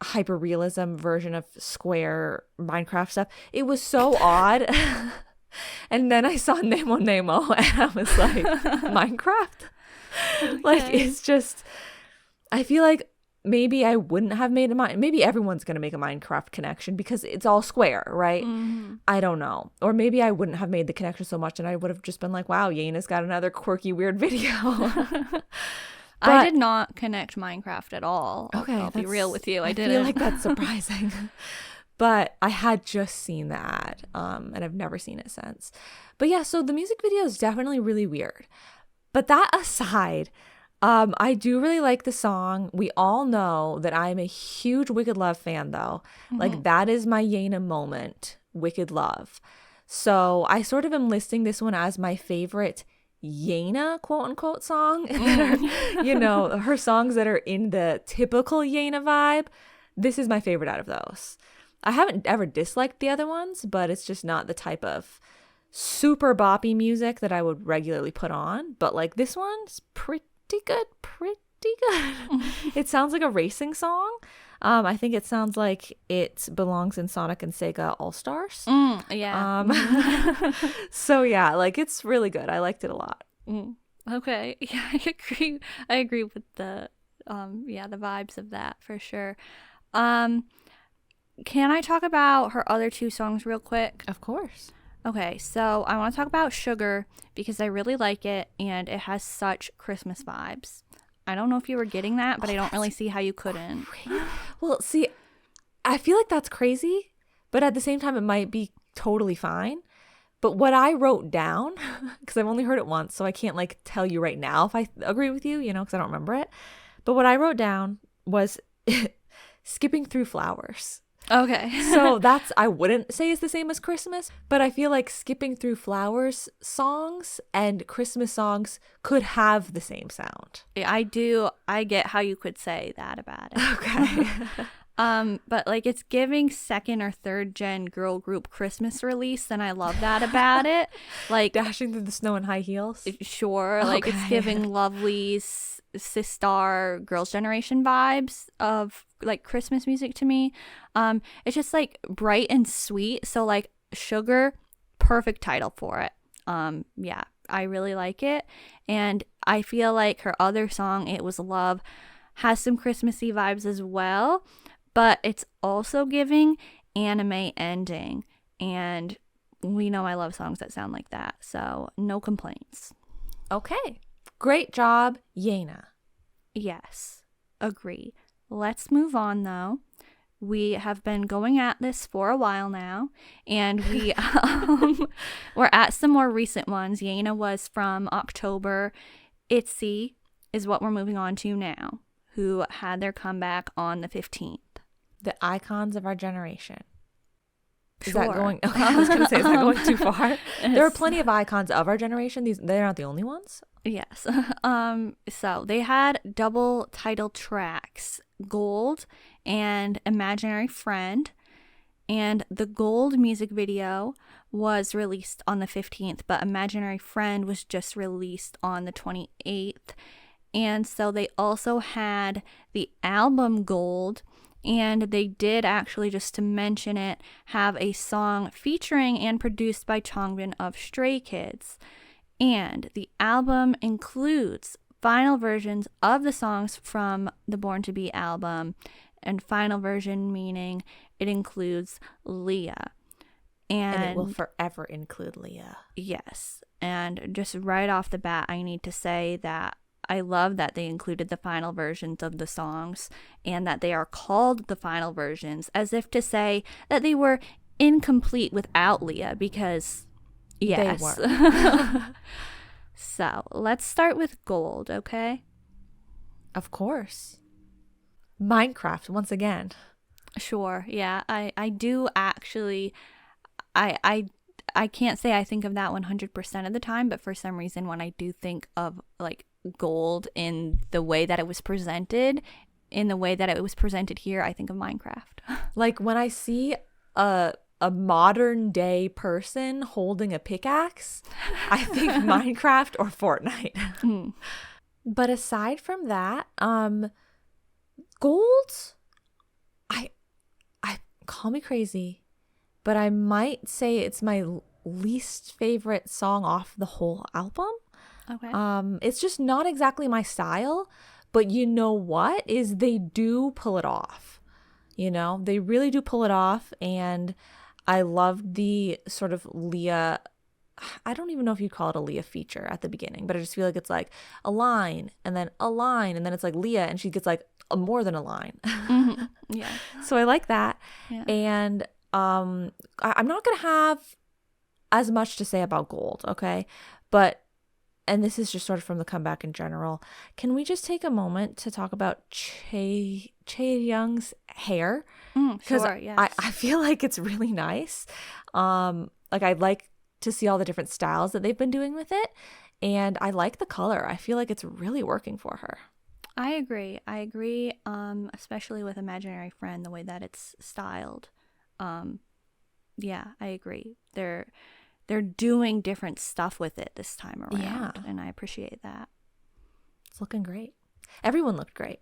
hyper realism version of square Minecraft stuff. It was so odd. And then I saw Nemo Nemo and I was like, Minecraft? Okay. Like it's just, I feel like maybe I wouldn't have made maybe everyone's going to make a Minecraft connection because it's all square, right? Mm-hmm. I don't know. Or maybe I wouldn't have made the connection so much and I would have just been like, wow, Yena's got another quirky, weird video. I did not connect Minecraft at all. Okay. I'll be real with you. I didn't. feel like that's surprising. But I had just seen the ad, and I've never seen it since. But yeah, so the music video is definitely really weird. But that aside, I do really like the song. We all know that I'm a huge Wicked Love fan, though. Mm-hmm. Like, that is my Yena moment, Wicked Love. So I sort of am listing this one as my favorite Yena, quote unquote, song. You know, her songs that are in the typical Yena vibe. This is my favorite out of those. I haven't ever disliked the other ones, but it's just not the type of super boppy music that I would regularly put on. But like this one's pretty good. It sounds like a racing song. I think it sounds like it belongs in Sonic and Sega All-Stars. Yeah. So yeah, like it's really good. I liked it a lot. Okay. Yeah, I agree with the the vibes of that for sure. Can I talk about her other two songs real quick? Of course. Okay, so I want to talk about Sugar because I really like it and it has such Christmas vibes. I don't know if you were getting that, but I don't really see how you couldn't. Crazy. Well, see, I feel like that's crazy, but at the same time, it might be totally fine. But what I wrote down, because I've only heard it once, so I can't like tell you right now if I agree with you, you know, because I don't remember it. But what I wrote down was skipping through flowers. Okay. So I wouldn't say it's the same as Christmas, but I feel like skipping through flowers songs and Christmas songs could have the same sound. I do. I get how you could say that about it. Okay. But like it's giving second or third gen girl group Christmas release, and I love that about it. Like dashing through the snow in high heels. Sure. Like it's giving lovely Sistar Girls' Generation vibes of like Christmas music to me. It's just like bright and sweet. So like Sugar, perfect title for it. Yeah, I really like it. And I feel like her other song, It Was Love, has some Christmassy vibes as well, but it's also giving anime ending. And we know I love songs that sound like that. So no complaints. Okay. Great job, Yena. Yes, agree. Let's move on, though. We have been going at this for a while now, and we're at some more recent ones. Yena was from October. ITZY is what we're moving on to now, who had their comeback on the 15th. The icons of our generation. Is Sure. that going? Okay, I was going to say, is that going too far? There are plenty of icons of our generation. They're not the only ones. Yes. So they had double title tracks, Gold and Imaginary Friend. And the Gold music video was released on the 15th, but Imaginary Friend was just released on the 28th. And so they also had the album Gold. And they did actually, just to mention it, have a song featuring and produced by Chungha of Stray Kids. And the album includes final versions of the songs from the Born to Be album. And final version meaning it includes Leah. And it will forever include Leah. Yes. And just right off the bat, I need to say that I love that they included the final versions of the songs and that they are called the final versions, as if to say that they were incomplete without Leah, because yes. They were. So let's start with Gold, okay? Of course. Minecraft, once again. Sure, yeah. I do actually, I can't say I think of that 100% of the time, but for some reason when I do think of like Gold in the way that it was presented, here, I think of Minecraft. Like when I see a modern day person holding a pickaxe, I think Minecraft or Fortnite. But aside from that, Gold, I call me crazy, but I might say it's my least favorite song off the whole album. Okay. It's just not exactly my style, but you know what is they do pull it off. You know, they really do pull it off, and I love the sort of Leah, I don't even know if you'd call it a Leah feature at the beginning, but I just feel like it's like a line and then a line and then it's like Leah and she gets like more than a line. Mm-hmm. Yeah. So I like that. Yeah. And I'm not going to have as much to say about Gold, okay? But, and this is just sort of from the comeback in general, can we just take a moment to talk about Chaeyoung's hair? Because sure, yes. I feel like it's really nice. Like I'd like to see all the different styles that they've been doing with it, and I like the color. I feel like it's really working for her. I agree, especially with Imaginary Friend, the way that it's styled. Yeah, I agree. They're doing different stuff with it this time around, yeah. And I appreciate that. It's looking great. Everyone looked great.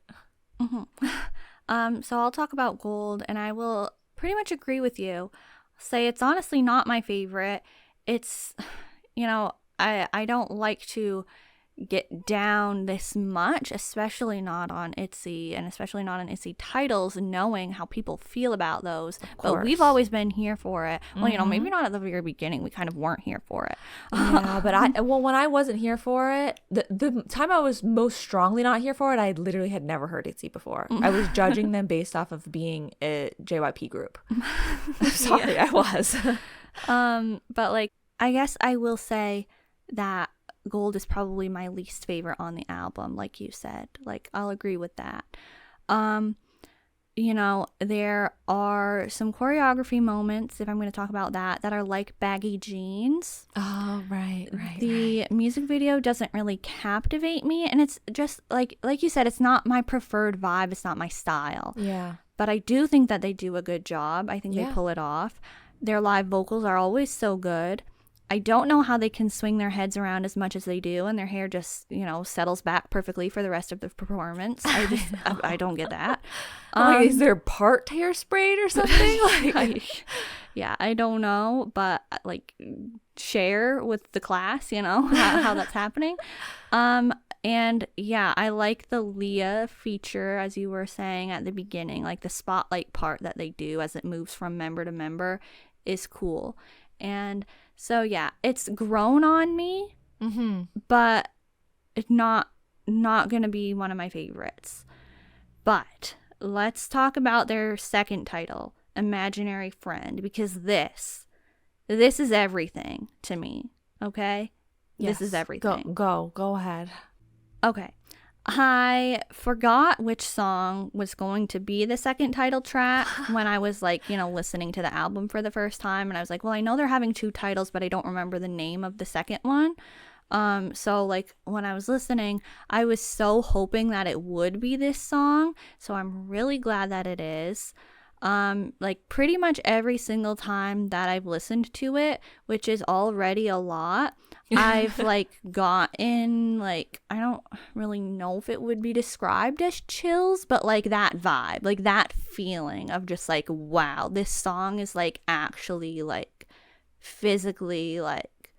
Mm-hmm. So I'll talk about Gold, and I will pretty much agree with you. Say it's honestly not my favorite. It's, you know, I don't like to get down this much, especially not on ITZY, and especially not on ITZY titles, knowing how people feel about those. But we've always been here for it. Well, you know, maybe not at the very beginning. We kind of weren't here for it. Yeah, but when I wasn't here for it, the time I was most strongly not here for it, I literally had never heard ITZY before. I was judging them based off of being a JYP group. I'm sorry, I was. But like, I guess I will say that Gold is probably my least favorite on the album, like you said. Like, I'll agree with that. You know, there are some choreography moments, if I'm going to talk about that are like baggy jeans. Oh, right. The music video doesn't really captivate me, and it's just like you said, it's not my preferred vibe, it's not my style. Yeah. But I do think that they do a good job. I think they pull it off. Their live vocals are always so good. I don't know how they can swing their heads around as much as they do, and their hair just, you know, settles back perfectly for the rest of the performance. I don't get that. Like, is their part hair sprayed or something? Like, I don't know, but like, share with the class, you know, how that's happening. And yeah, I like the Leah feature, as you were saying at the beginning, like the spotlight part that they do as it moves from member to member is cool. And so yeah, it's grown on me, but it's not gonna be one of my favorites. But let's talk about their second title, Imaginary Friend, because this is everything to me. Okay, yes. This is everything. Go ahead. Okay. I forgot which song was going to be the second title track when I was like, you know, listening to the album for the first time. And I was like, well, I know they're having two titles, but I don't remember the name of the second one. So like when I was listening, I was so hoping that it would be this song. So I'm really glad that it is. Like pretty much every single time that I've listened to it, which is already a lot, I've like gotten like, I don't really know if it would be described as chills, but like that vibe, like that feeling of just like, wow, this song is like actually like physically like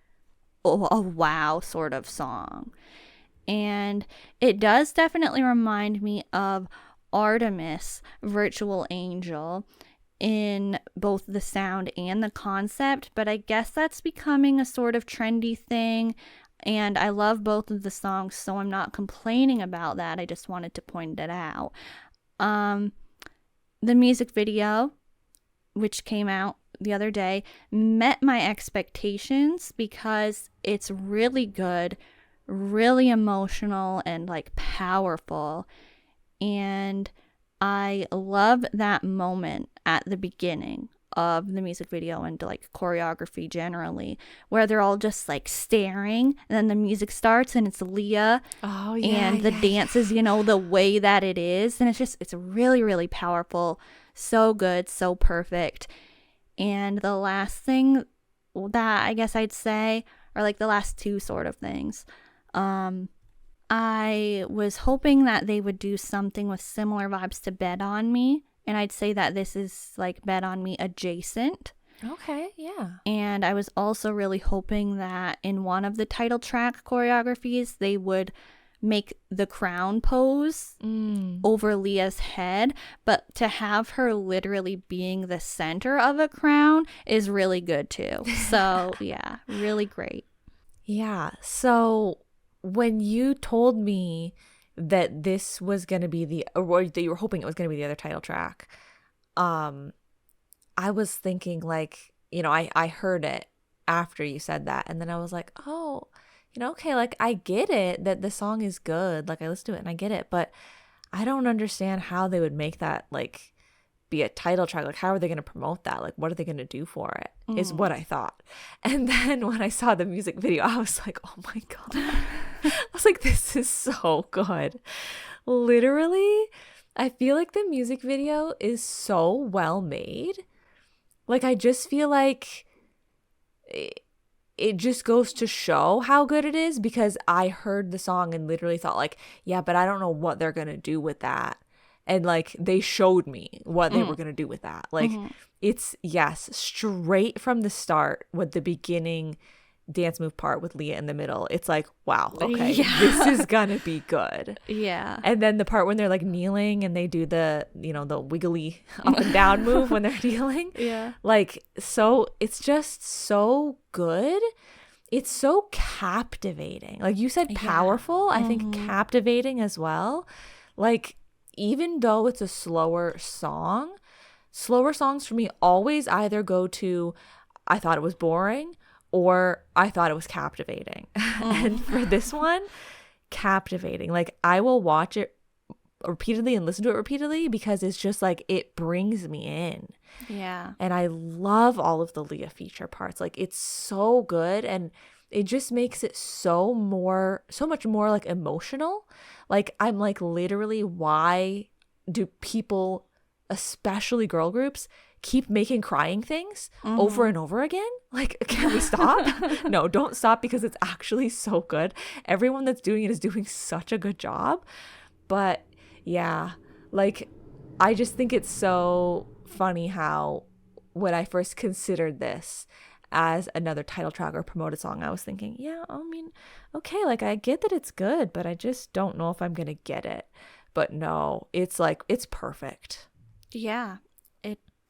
a wow sort of song. And it does definitely remind me of Artemis Virtual Angel in both the sound and the concept, but I guess that's becoming a sort of trendy thing. And I love both of the songs, so I'm not complaining about that. I just wanted to point it out. The music video, which came out the other day, met my expectations because it's really good, really emotional, and like powerful. And I love that moment at the beginning of the music video and like choreography generally, where they're all just like staring, and then the music starts and it's Leah. Oh yeah. And the dances, you know, the way that it is, and it's really, really powerful, so good, so perfect. And the last thing that I guess I'd say, or like the last two sort of things, I was hoping that they would do something with similar vibes to Bet On Me. And I'd say that this is like Bet On Me adjacent. Okay, yeah. And I was also really hoping that in one of the title track choreographies, they would make the crown pose over Leah's head. But to have her literally being the center of a crown is really good too. So yeah, really great. Yeah. So when you told me that this was going to be or that you were hoping it was going to be the other title track, I was thinking like, you know, I heard it after you said that. And then I was like, oh, you know, okay, like I get it that the song is good. Like I listened to it and I get it, but I don't understand how they would make that like be a title track. Like how are they going to promote that? Like what are they going to do for it is what I thought. And then when I saw the music video, I was like, oh my God. I was like, this is so good. Literally, I feel like the music video is so well made. Like, I just feel like it just goes to show how good it is, because I heard the song and literally thought like, yeah, but I don't know what they're going to do with that. And like, they showed me what they were going to do with that. Like, it's, yes, straight from the start with the beginning dance move part with Leah in the middle, it's like, wow, okay, this is gonna be good. Yeah. And then the part when they're like kneeling and they do the, you know, the wiggly up and down move when they're kneeling, like, so it's just so good. It's so captivating. Like you said, powerful. I think captivating as well. Like, even though it's a slower songs for me always either go to I thought it was boring or I thought it was captivating. And for this one, captivating. Like, I will watch it repeatedly and listen to it repeatedly because it's just like, it brings me in. Yeah. And I love all of the Leah feature parts. Like, it's so good, and it just makes it so much more like emotional. Like, I'm like, literally, why do people, especially girl groups, keep making crying things over and over again? Like, can we stop? No, don't stop, because it's actually so good. Everyone that's doing it is doing such a good job. But yeah, like, I just think it's so funny how when I first considered this as another title track or promoted song, I was thinking, yeah, I mean, okay, like, I get that it's good, but I just don't know if I'm gonna get it. But no, it's like, it's perfect. Yeah.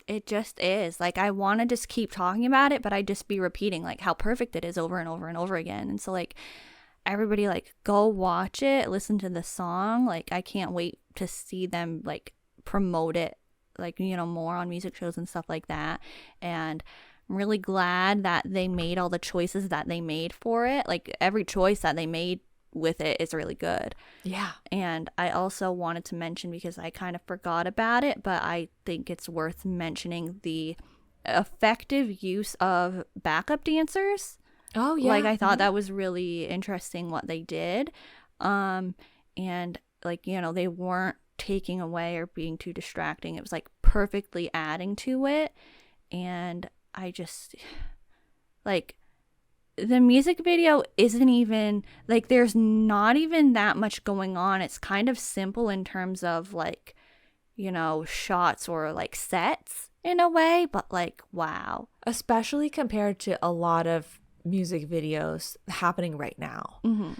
It just is. Like, I want to just keep talking about it, but I just be repeating like how perfect it is over and over and over again. And so like, everybody, like, go watch it, listen to the song. Like, I can't wait to see them like promote it, like, you know, more on music shows and stuff like that. And I'm really glad that they made all the choices that they made for it. Like, every choice that they made with it is really good. Yeah. And I also wanted to mention, because I kind of forgot about it, but I think it's worth mentioning, the effective use of backup dancers. Oh yeah. Like, I thought that was really interesting what they did. And like, you know, they weren't taking away or being too distracting. It was like perfectly adding to it. And I just, like, the music video isn't even, like, there's not even that much going on. It's kind of simple in terms of, like, you know, shots or, like, sets in a way, but, like, wow. Especially compared to a lot of music videos happening right now.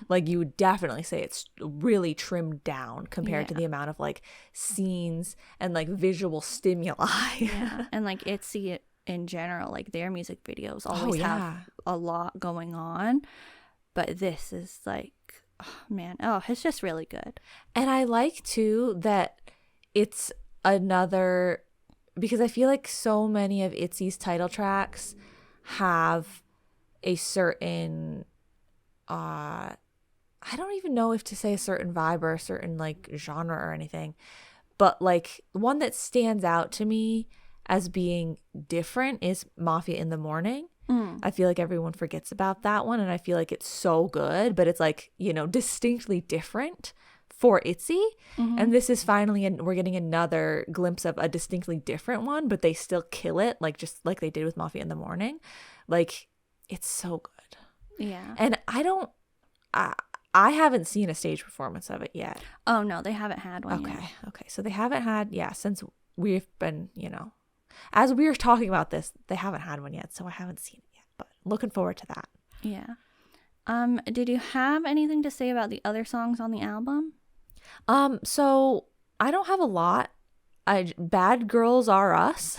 Like, you would definitely say it's really trimmed down compared to the amount of, like, scenes and, like, visual stimuli. Yeah. And, like, in general, like, their music videos always have a lot going on. but this is like, oh man, it's just really good. And I like too that it's another, because I feel like so many of ITZY's title tracks have a certain I don't even know if to say a certain vibe or a certain like genre or anything, but like one that stands out to me as being different is Mafia in the Morning. I feel like everyone forgets about that one, and I feel like it's so good, but it's like, you know, distinctly different for ITZY. And this is finally, and we're getting another glimpse of a distinctly different one, but they still kill it, like just like they did with Mafia in the Morning. Like, it's so good. Yeah. And I haven't seen a stage performance of it yet. Oh no, they haven't had one yet. Okay. So they haven't had, since we've been, you know, as we were talking about this, they haven't had one yet, so I haven't seen it yet, but looking forward to that. Yeah. Did you have anything to say about the other songs on the album? So I don't have a lot. Bad Girls Are Us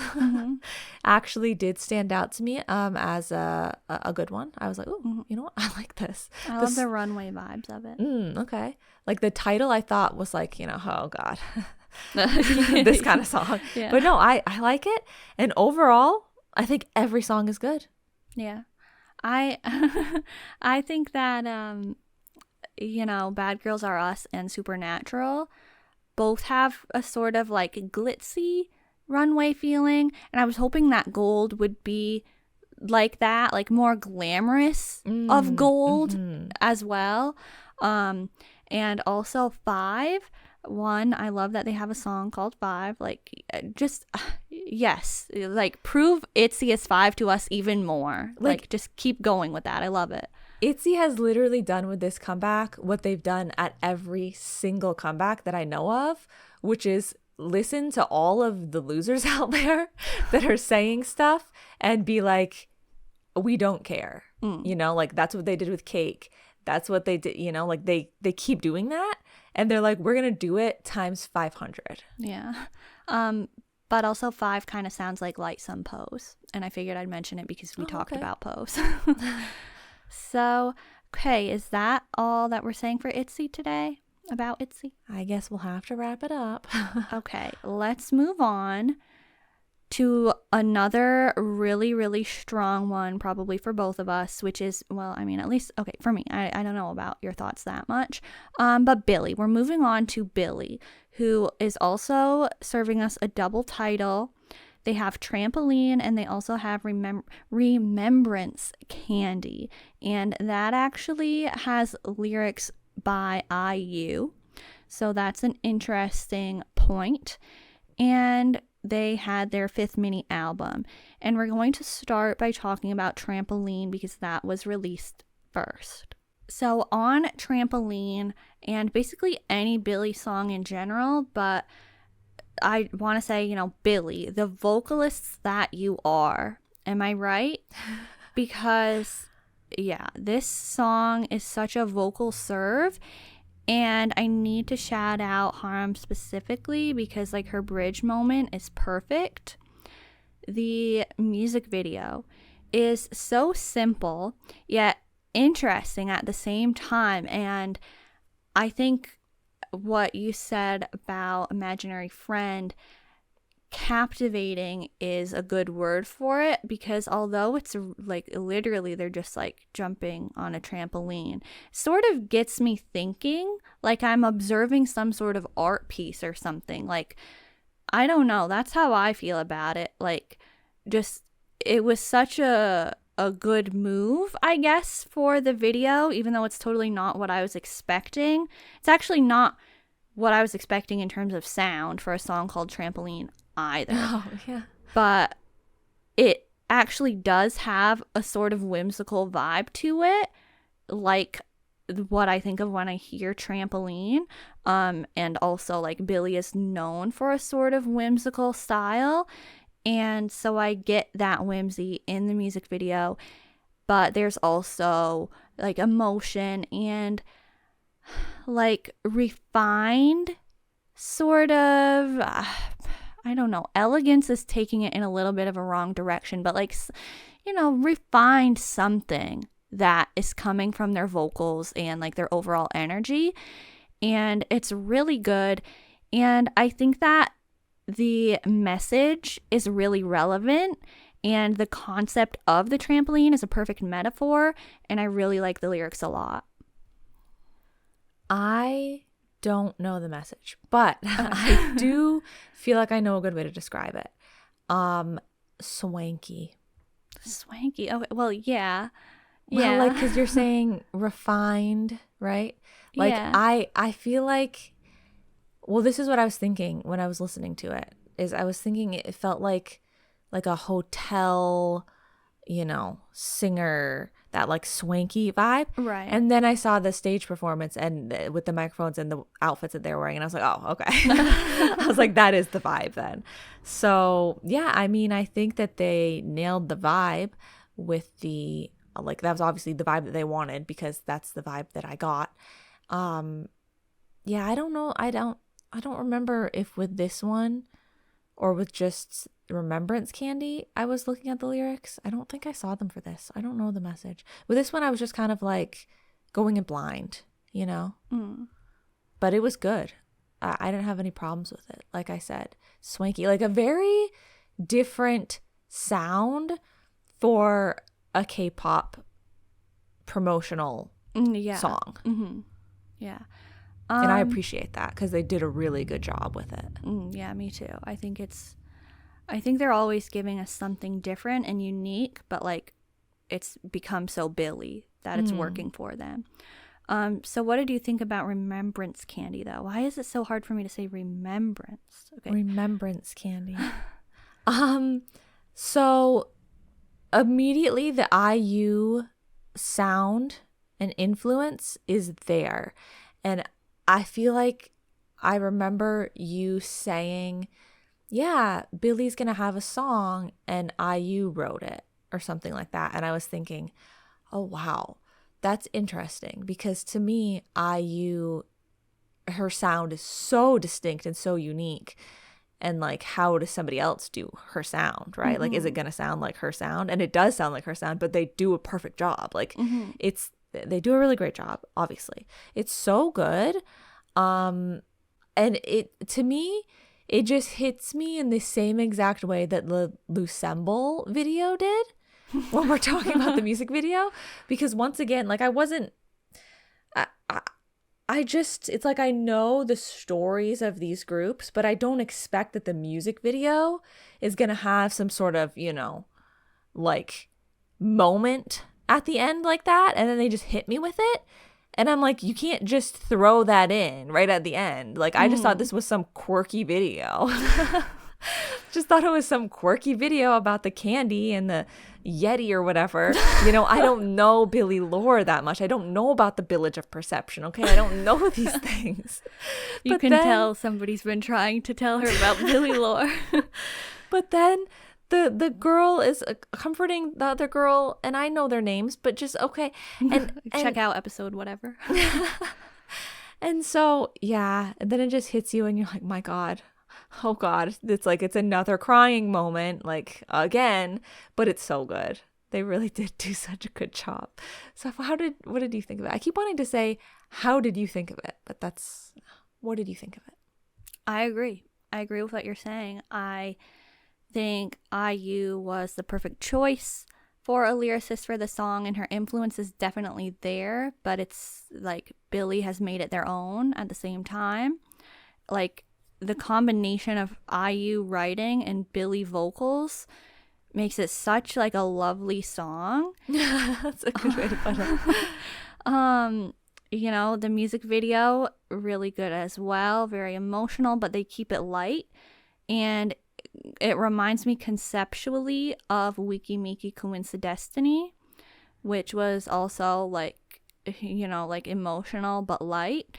actually did stand out to me as a good one. I was like, oh, you know what? I like this. I love the runway vibes of it. Okay. Like the title I thought was like, you know, oh God, this kind of song. Yeah. But no, I like it. And overall, I think every song is good. Yeah. I think that, you know, Bad Girls Are Us and Supernatural both have a sort of like glitzy runway feeling, and I was hoping that Gold would be like that, like more glamorous of Gold as well. And also 5, I love that they have a song called 5. Like, just yes, like prove ITZY is 5 to us even more. Like just keep going with that. I love it. ITZY has literally done with this comeback what they've done at every single comeback that I know of, which is listen to all of the losers out there that are saying stuff and be like, we don't care. You know, like that's what they did with Cake. That's what they did, you know, like they keep doing that, and they're like, we're going to do it times 500. Yeah. But also 5 kind of sounds like Lightsum Pose, and I figured I'd mention it because we talked about Pose. So, okay, is that all that we're saying for ITZY today? About ITZY? I guess we'll have to wrap it up. Okay, let's move on to another really, really strong one, probably for both of us, which is, well, I mean, at least, okay, for me. I don't know about your thoughts that much. But Billlie, we're moving on to Billlie, who is also serving us a double title. They have Trampoline, and they also have Remembrance Candy. And that actually has lyrics by IU. So that's an interesting point. And they had their 5th mini album. And we're going to start by talking about Trampoline because that was released first. So on Trampoline, and basically any Billlie song in general, but I want to say, you know, Billlie, the vocalists that you are. Am I right? Because, yeah, this song is such a vocal serve. And I need to shout out Harm specifically because, like, her bridge moment is perfect. The music video is so simple, yet interesting at the same time. And I think what you said about Imaginary Friend, captivating is a good word for it, because although it's like literally they're just like jumping on a trampoline, sort of gets me thinking like I'm observing some sort of art piece or something. Like, I don't know, that's how I feel about it. Like, just it was such a good move, I guess, for the video, even though it's totally not what I was expecting. It's actually not what I was expecting in terms of sound for a song called Trampoline either. Oh, yeah. But it actually does have a sort of whimsical vibe to it, like what I think of when I hear Trampoline. And also, like, Billlie is known for a sort of whimsical style. And so I get that whimsy in the music video, but there's also like emotion and like refined sort of, I don't know, elegance is taking it in a little bit of a wrong direction, but like, you know, refined something that is coming from their vocals and like their overall energy. And it's really good. And I think that the message is really relevant, and the concept of the trampoline is a perfect metaphor, and I really like the lyrics a lot. I don't know the message, but I do feel like I know a good way to describe it. Swanky. Swanky. Okay, well, yeah. Well, like, because you're saying refined, right? Like, yeah. I feel like, well, this is what I was thinking when I was listening to it, is I was thinking it felt like a hotel, singer, that like swanky vibe. Right. And then I saw the stage performance and with the microphones and the outfits that they were wearing, and I was like, oh, okay. I was like, that is the vibe then. So yeah, I mean, I think that they nailed the vibe with the, like, that was obviously the vibe that they wanted, because that's the vibe that I got. Yeah, I don't know. I don't remember if with this one or with just Remembrance Candy I was looking at the lyrics. I don't think I saw them for this. I don't know the message. With this one, I was just kind of like going in blind, But it was good. I didn't have any problems with it. Like I said, swanky, like a very different sound for a K-pop promotional song. Mm-hmm. Yeah. And I appreciate that, because they did a really good job with it. Yeah, me too. I think they're always giving us something different and unique, but like it's become so Billlie that it's working for them. So what did you think about Remembrance Candy, though? Why is it so hard for me to say remembrance? Okay. Remembrance Candy. So immediately the IU sound and influence is there. And I feel like I remember you saying, yeah, Billie's going to have a song and IU wrote it or something like that. And I was thinking, oh, wow, that's interesting, because to me, IU, her sound is so distinct and so unique. And like, how does somebody else do her sound, right? Mm-hmm. Like, is it going to sound like her sound? And it does sound like her sound, but they do a perfect job. Like, they do a really great job, obviously. It's so good. And it, to me, it just hits me in the same exact way that the Lucemble video did when we're talking about the music video. Because once again, like, I just, it's like I know the stories of these groups, but I don't expect that the music video is going to have some sort of, like, moment at the end like that. And then they just hit me with it. And I'm like, you can't just throw that in right at the end. Like, I just thought this was some quirky video. Just thought it was some quirky video about the candy and the Yeti or whatever. I don't know Billlie lore that much. I don't know about the Village of Perception, okay? I don't know these things. You can tell somebody's been trying to tell her about Billlie lore. But then the girl is comforting the other girl, and I know their names, but just okay. And check out episode whatever. And so, yeah, and then it just hits you and you're like, my God. Oh God, it's like it's another crying moment, like, again, but it's so good. They really did do such a good job. So what did you think of it? I keep wanting to say, how did you think of it? But what did you think of it? I agree with what you're saying. I think IU was the perfect choice for a lyricist for the song, and her influence is definitely there, but it's like Billlie has made it their own at the same time. Like, the combination of IU writing and Billlie vocals makes it such like a lovely song. That's a good way to put it. The music video, really good as well, very emotional, but they keep it light, and it reminds me conceptually of Wiki Miki Coincidestiny, which was also like emotional but light.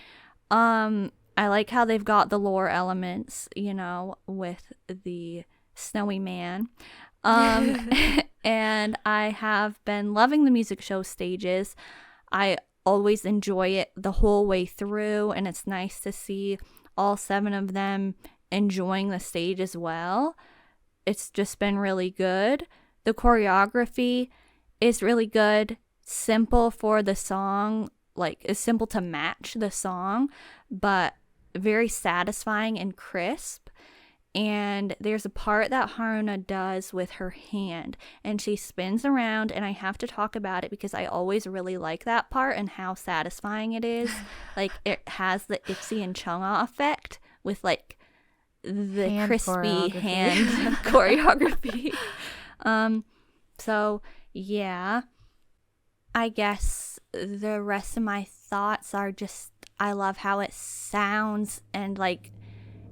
I like how they've got the lore elements, with the snowy man. And I have been loving the music show stages. I always enjoy it the whole way through, and it's nice to see all 7 of them enjoying the stage as well. It's just been really good. The choreography is really good. simple for the song, like it's simple to match the song, but very satisfying and crisp. And there's a part that Haruna does with her hand, and she spins around, and I have to talk about it because I always really like that part and how satisfying it is. Like, it has the ITZY and Chungha effect with like the Hand crispy choreography. hand choreography. So yeah, I guess the rest of my thoughts are just, I love how it sounds, and like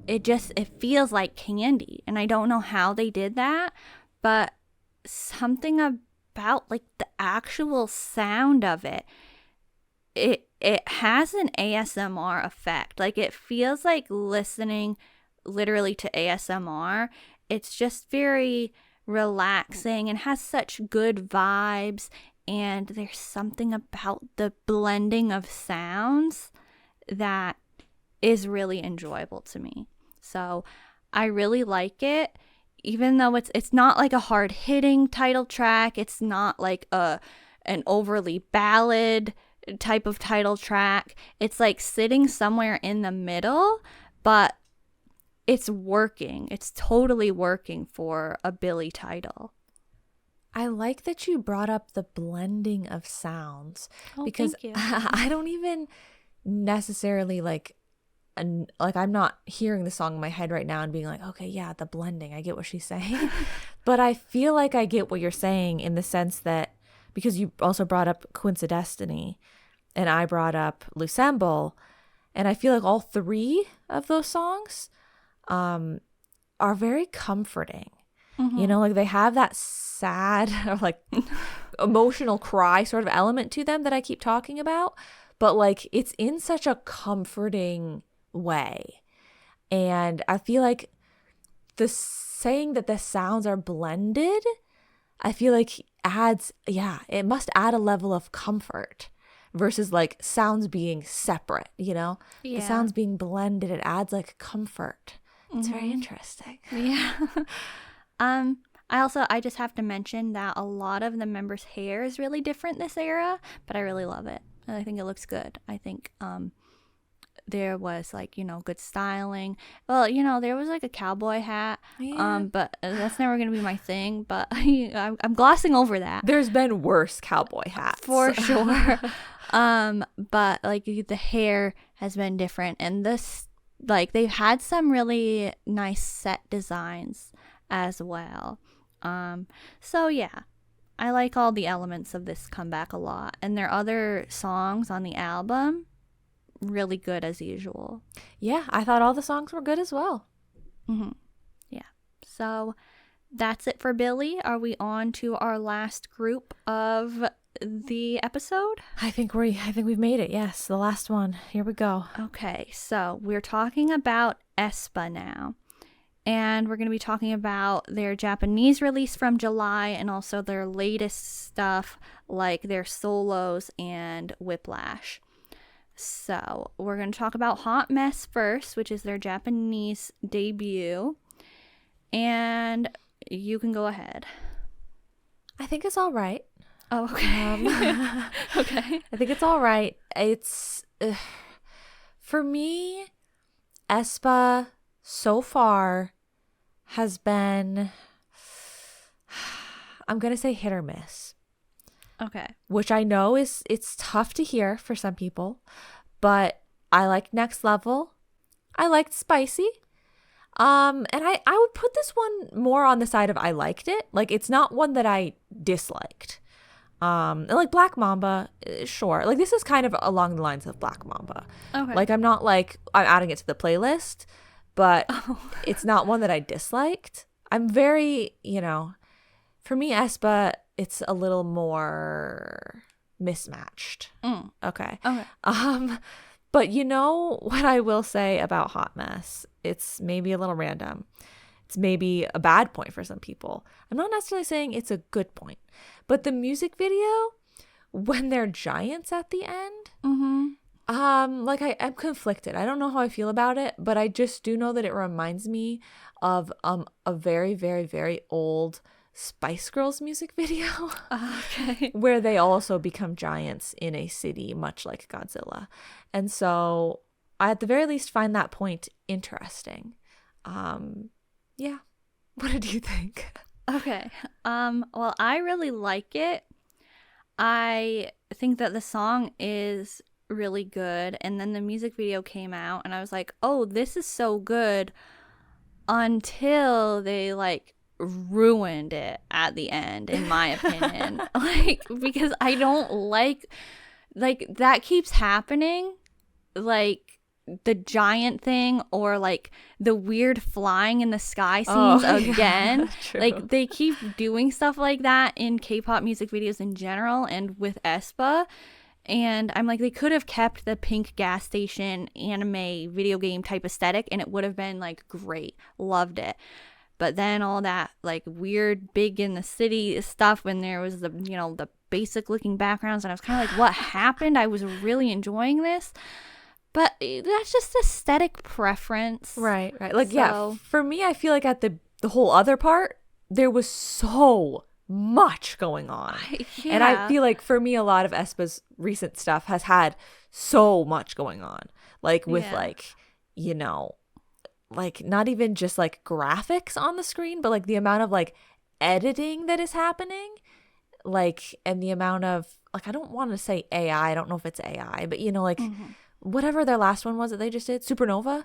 it feels like candy, and I don't know how they did that, but something about like the actual sound of it has an ASMR effect. Like, it feels like listening literally to ASMR. It's just very relaxing and has such good vibes, and there's something about the blending of sounds that is really enjoyable to me. So I really like it, even though it's not like a hard-hitting title track. It's not like an overly ballad type of title track. It's like sitting somewhere in the middle, but it's working. It's totally working for a Billlie title. I like that you brought up the blending of sounds, because thank you. I don't even necessarily like I'm not hearing the song in my head right now and being like, okay, yeah, the blending, I get what she's saying. But I feel like I get what you're saying, in the sense that, because you also brought up Quince of Destiny and I brought up Lucemble, and I feel like all three of those songs are very comforting. Mm-hmm. You know, like they have that sad or like emotional cry sort of element to them that I keep talking about, but like it's in such a comforting way. And I feel like the saying that the sounds are blended, I feel like it must add a level of comfort versus like sounds being separate, you know? Yeah. The sounds being blended, it adds like comfort. It's very interesting. Yeah. I just have to mention that a lot of the members' hair is really different this era, but I really love it. I think it looks good. I think there was like, good styling. Well, there was like a cowboy hat. Yeah. But that's never gonna be my thing. But I'm glossing over that. There's been worse cowboy hats. For sure. But like the hair has been different, and this, like, they've had some really nice set designs as well. So yeah, I like all the elements of this comeback a lot, and their other songs on the album, really good as usual. Yeah, I thought all the songs were good as well. Mm-hmm. Yeah. So that's it for Billlie. Are we on to our last group of the episode? I think we've made it. Yes, the last one. Here we go. Okay, so we're talking about Aespa now. And we're going to be talking about their Japanese release from July, and also their latest stuff, like their solos and Whiplash. So we're going to talk about Hot Mess first, which is their Japanese debut. And you can go ahead. I think it's all right. Oh, okay. Okay. I think it's all right. It's, for me, Aespa so far has been, I'm going to say hit or miss. Okay. Which I know it's tough to hear for some people, but I liked Next Level. I liked Spicy. And I would put this one more on the side of I liked it. Like, it's not one that I disliked. And like Black Mamba, sure. Like, this is kind of along the lines of Black Mamba. Okay. Like, I'm not like I'm adding it to the playlist, but it's not one that I disliked. I'm very, for me, Aespa, it's a little more mismatched. Okay. But what I will say about Hot Mess? It's maybe a little random. It's maybe a bad point for some people. I'm not necessarily saying it's a good point. But the music video, when they're giants at the end, like I'm conflicted. I don't know how I feel about it, but I just do know that it reminds me of a very, very, very old Spice Girls music video Okay. where they also become giants in a city, much like Godzilla. And so I at the very least find that point interesting. Yeah. What did you think? Okay. Well, I really like it. I think that the song is really good, and then the music video came out and I was like, "Oh, this is so good," until they like ruined it at the end, in my opinion. Like, because I don't like that keeps happening, like the giant thing or like the weird flying in the sky scenes again. True. Like, they keep doing stuff like that in K-pop music videos in general and with Aespa. And I'm like, they could have kept the pink gas station anime video game type aesthetic and it would have been like great. Loved it. But then all that like weird big in the city stuff when there was the, you know, the basic looking backgrounds, and I was kind of like, what happened? I was really enjoying this. But that's just aesthetic preference. Right. Like, yeah, for me, I feel like at the whole other part, there was so much going on. Yeah. And I feel like for me, a lot of Aespa's recent stuff has had so much going on. Like with like, you know, like not even just like graphics on the screen, but like the amount of like editing that is happening. Like, and the amount of, like, I don't want to say AI. I don't know if it's AI, but you know, like whatever their last one was that they just did, Supernova.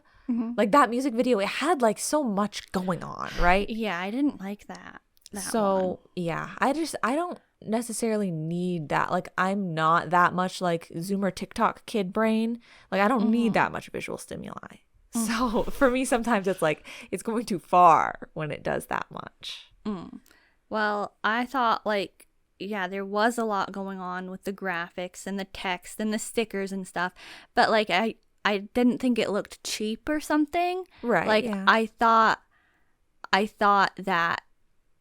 Like that music video, it had like so much going on, right? Yeah, I didn't like that. So yeah, I don't necessarily need that. Like, I'm not that much like Zoomer TikTok kid brain. Like, I don't need that much visual stimuli. So for me, sometimes it's like it's going too far when it does that much. Well, I thought like, yeah, there was a lot going on with the graphics and the text and the stickers and stuff, but like I didn't think it looked cheap or something. Right. Like, yeah. I thought that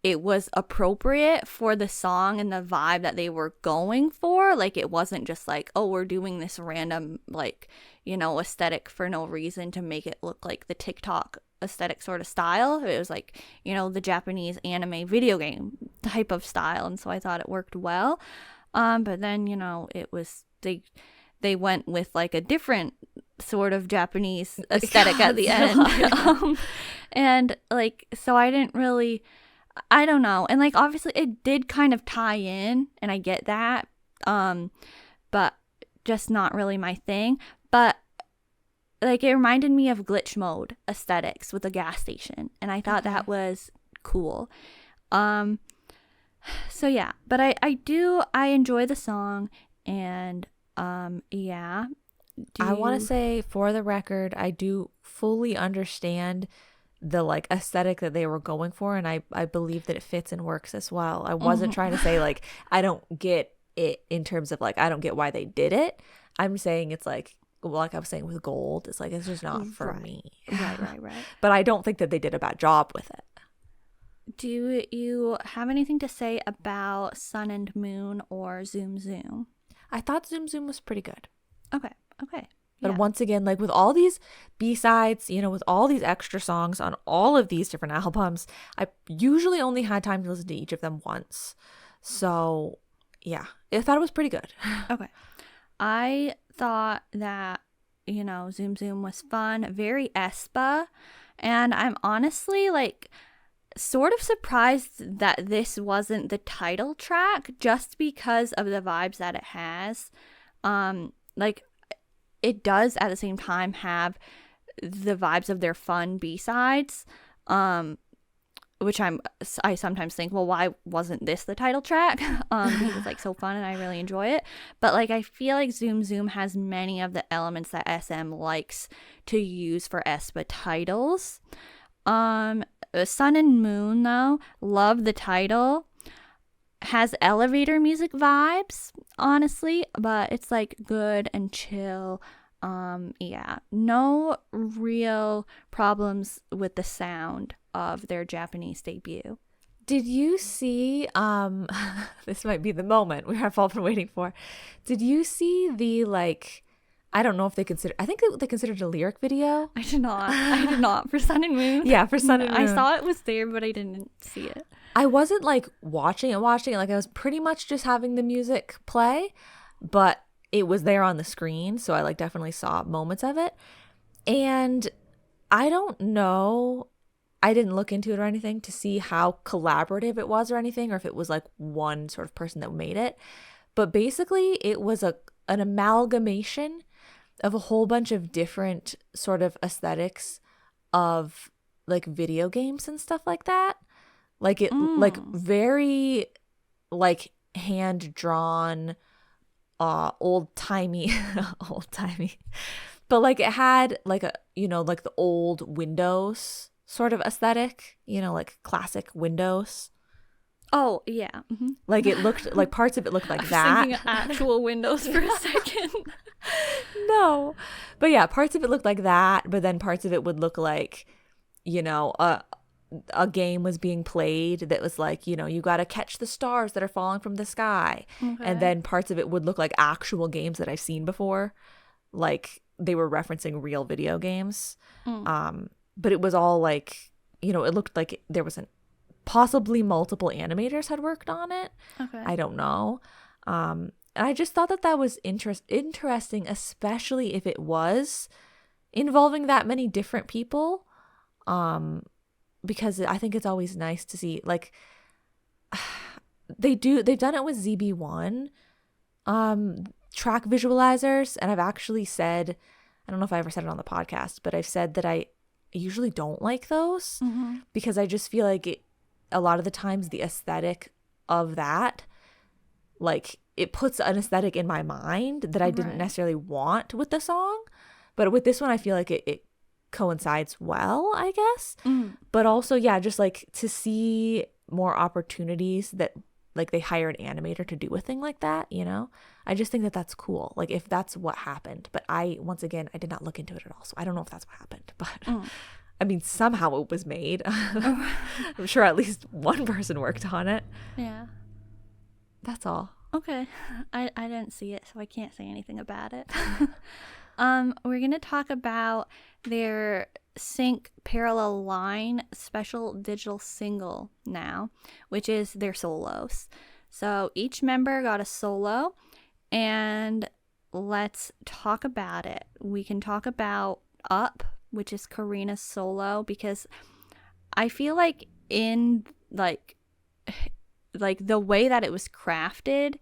it was appropriate for the song and the vibe that they were going for. Like, it wasn't just like, oh, we're doing this random, like, you know, aesthetic for no reason to make it look like the TikTok aesthetic sort of style. It was like, you know, the Japanese anime video game type of style. And so I thought it worked well. But then, you know, it was, they went with like a different sort of Japanese aesthetic at the end. And like, so I didn't really, I don't know. And like, obviously it did kind of tie in, and I get that. But just not really my thing. But like, it reminded me of glitch mode aesthetics with a gas station, and I thought that was cool. So yeah, but I enjoy the song, and yeah. I want to say, for the record, I do fully understand the like aesthetic that they were going for, and I believe that it fits and works as well. I wasn't trying to say like I don't get it in terms of like I don't get why they did it. I'm saying it's like I was saying with gold, it's like it's just not for me. Right. But I don't think that they did a bad job with it. Do you have anything to say about Sun and Moon or Zoom Zoom? I thought Zoom Zoom was pretty good. Okay. But once again, like with all these B-sides, you know, with all these extra songs on all of these different albums, I usually only had time to listen to each of them once. So, yeah, I thought it was pretty good. Okay. I thought that, you know, Zoom Zoom was fun, very Aespa, and I'm honestly like sort of surprised that this wasn't the title track just because of the vibes that it has. Like, it does at the same time have the vibes of their fun B-sides, which I sometimes think, well, why wasn't this the title track? Because it's like so fun and I really enjoy it. But like, I feel like Zoom Zoom has many of the elements that SM likes to use for Aespa titles. Sun and Moon, though, love the title. Has elevator music vibes, honestly, but it's like good and chill. Yeah, no real problems with the sound of their Japanese debut. Did you see this might be the moment we have all been waiting for. Did you see the like, I don't know if they consider, I think they considered a lyric video. I did not for Sun and Moon. Yeah, for Sun and Moon. I saw it was there, but I didn't see it. I wasn't like watching it. Like I was pretty much just having the music play, but it was there on the screen. So I like definitely saw moments of it. And I don't know. I didn't look into it or anything to see how collaborative it was or anything, or if it was like one sort of person that made it. But basically it was an amalgamation of a whole bunch of different sort of aesthetics of like video games and stuff like that. Like it like very like hand drawn old timey but like it had like a like the old Windows sort of aesthetic, like classic Windows. Oh yeah. Mm-hmm. Like it looked like parts of it looked like I was that. thinking of actual Windows for a second. No, but yeah, parts of it looked like that, but then parts of it would look like a game was being played that was like, you got to catch the stars that are falling from the sky. Okay. And then parts of it would look like actual games that I've seen before. Like they were referencing real video games. But it was all like, it looked like there was possibly multiple animators had worked on it. Okay. I don't know. And I just thought that was interesting, especially if it was involving that many different people. Because I think it's always nice to see like they've done it with ZB1 track visualizers, and I've actually said, I don't know if I ever said it on the podcast, but I've said that I usually don't like those because I just feel like a lot of the times the aesthetic of that, like it puts an aesthetic in my mind that I didn't necessarily want with the song. But with this one, I feel like it coincides well, I guess. But also, yeah, just like to see more opportunities that like they hire an animator to do a thing like that, I just think that that's cool, like if that's what happened. But once again, I did not look into it at all, so I don't know if that's what happened. But I mean, somehow it was made. I'm sure at least one person worked on it. Yeah, that's all. Okay. I didn't see it, so I can't say anything about it. We're going to talk about their Sync Parallel Line special digital single now, which is their solos. So each member got a solo, and let's talk about it. We can talk about Up, which is Karina's solo, because I feel like in like the way that it was crafted,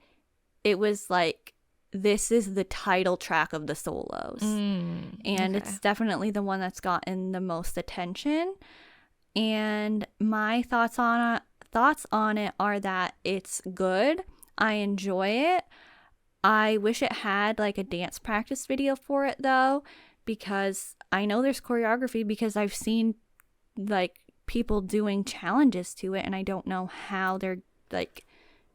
it was like, this is the title track of the solos. And it's definitely the one that's gotten the most attention. And my thoughts on it are that it's good. I enjoy it. I wish it had like a dance practice video for it though, because I know there's choreography, because I've seen like people doing challenges to it, and I don't know how they're like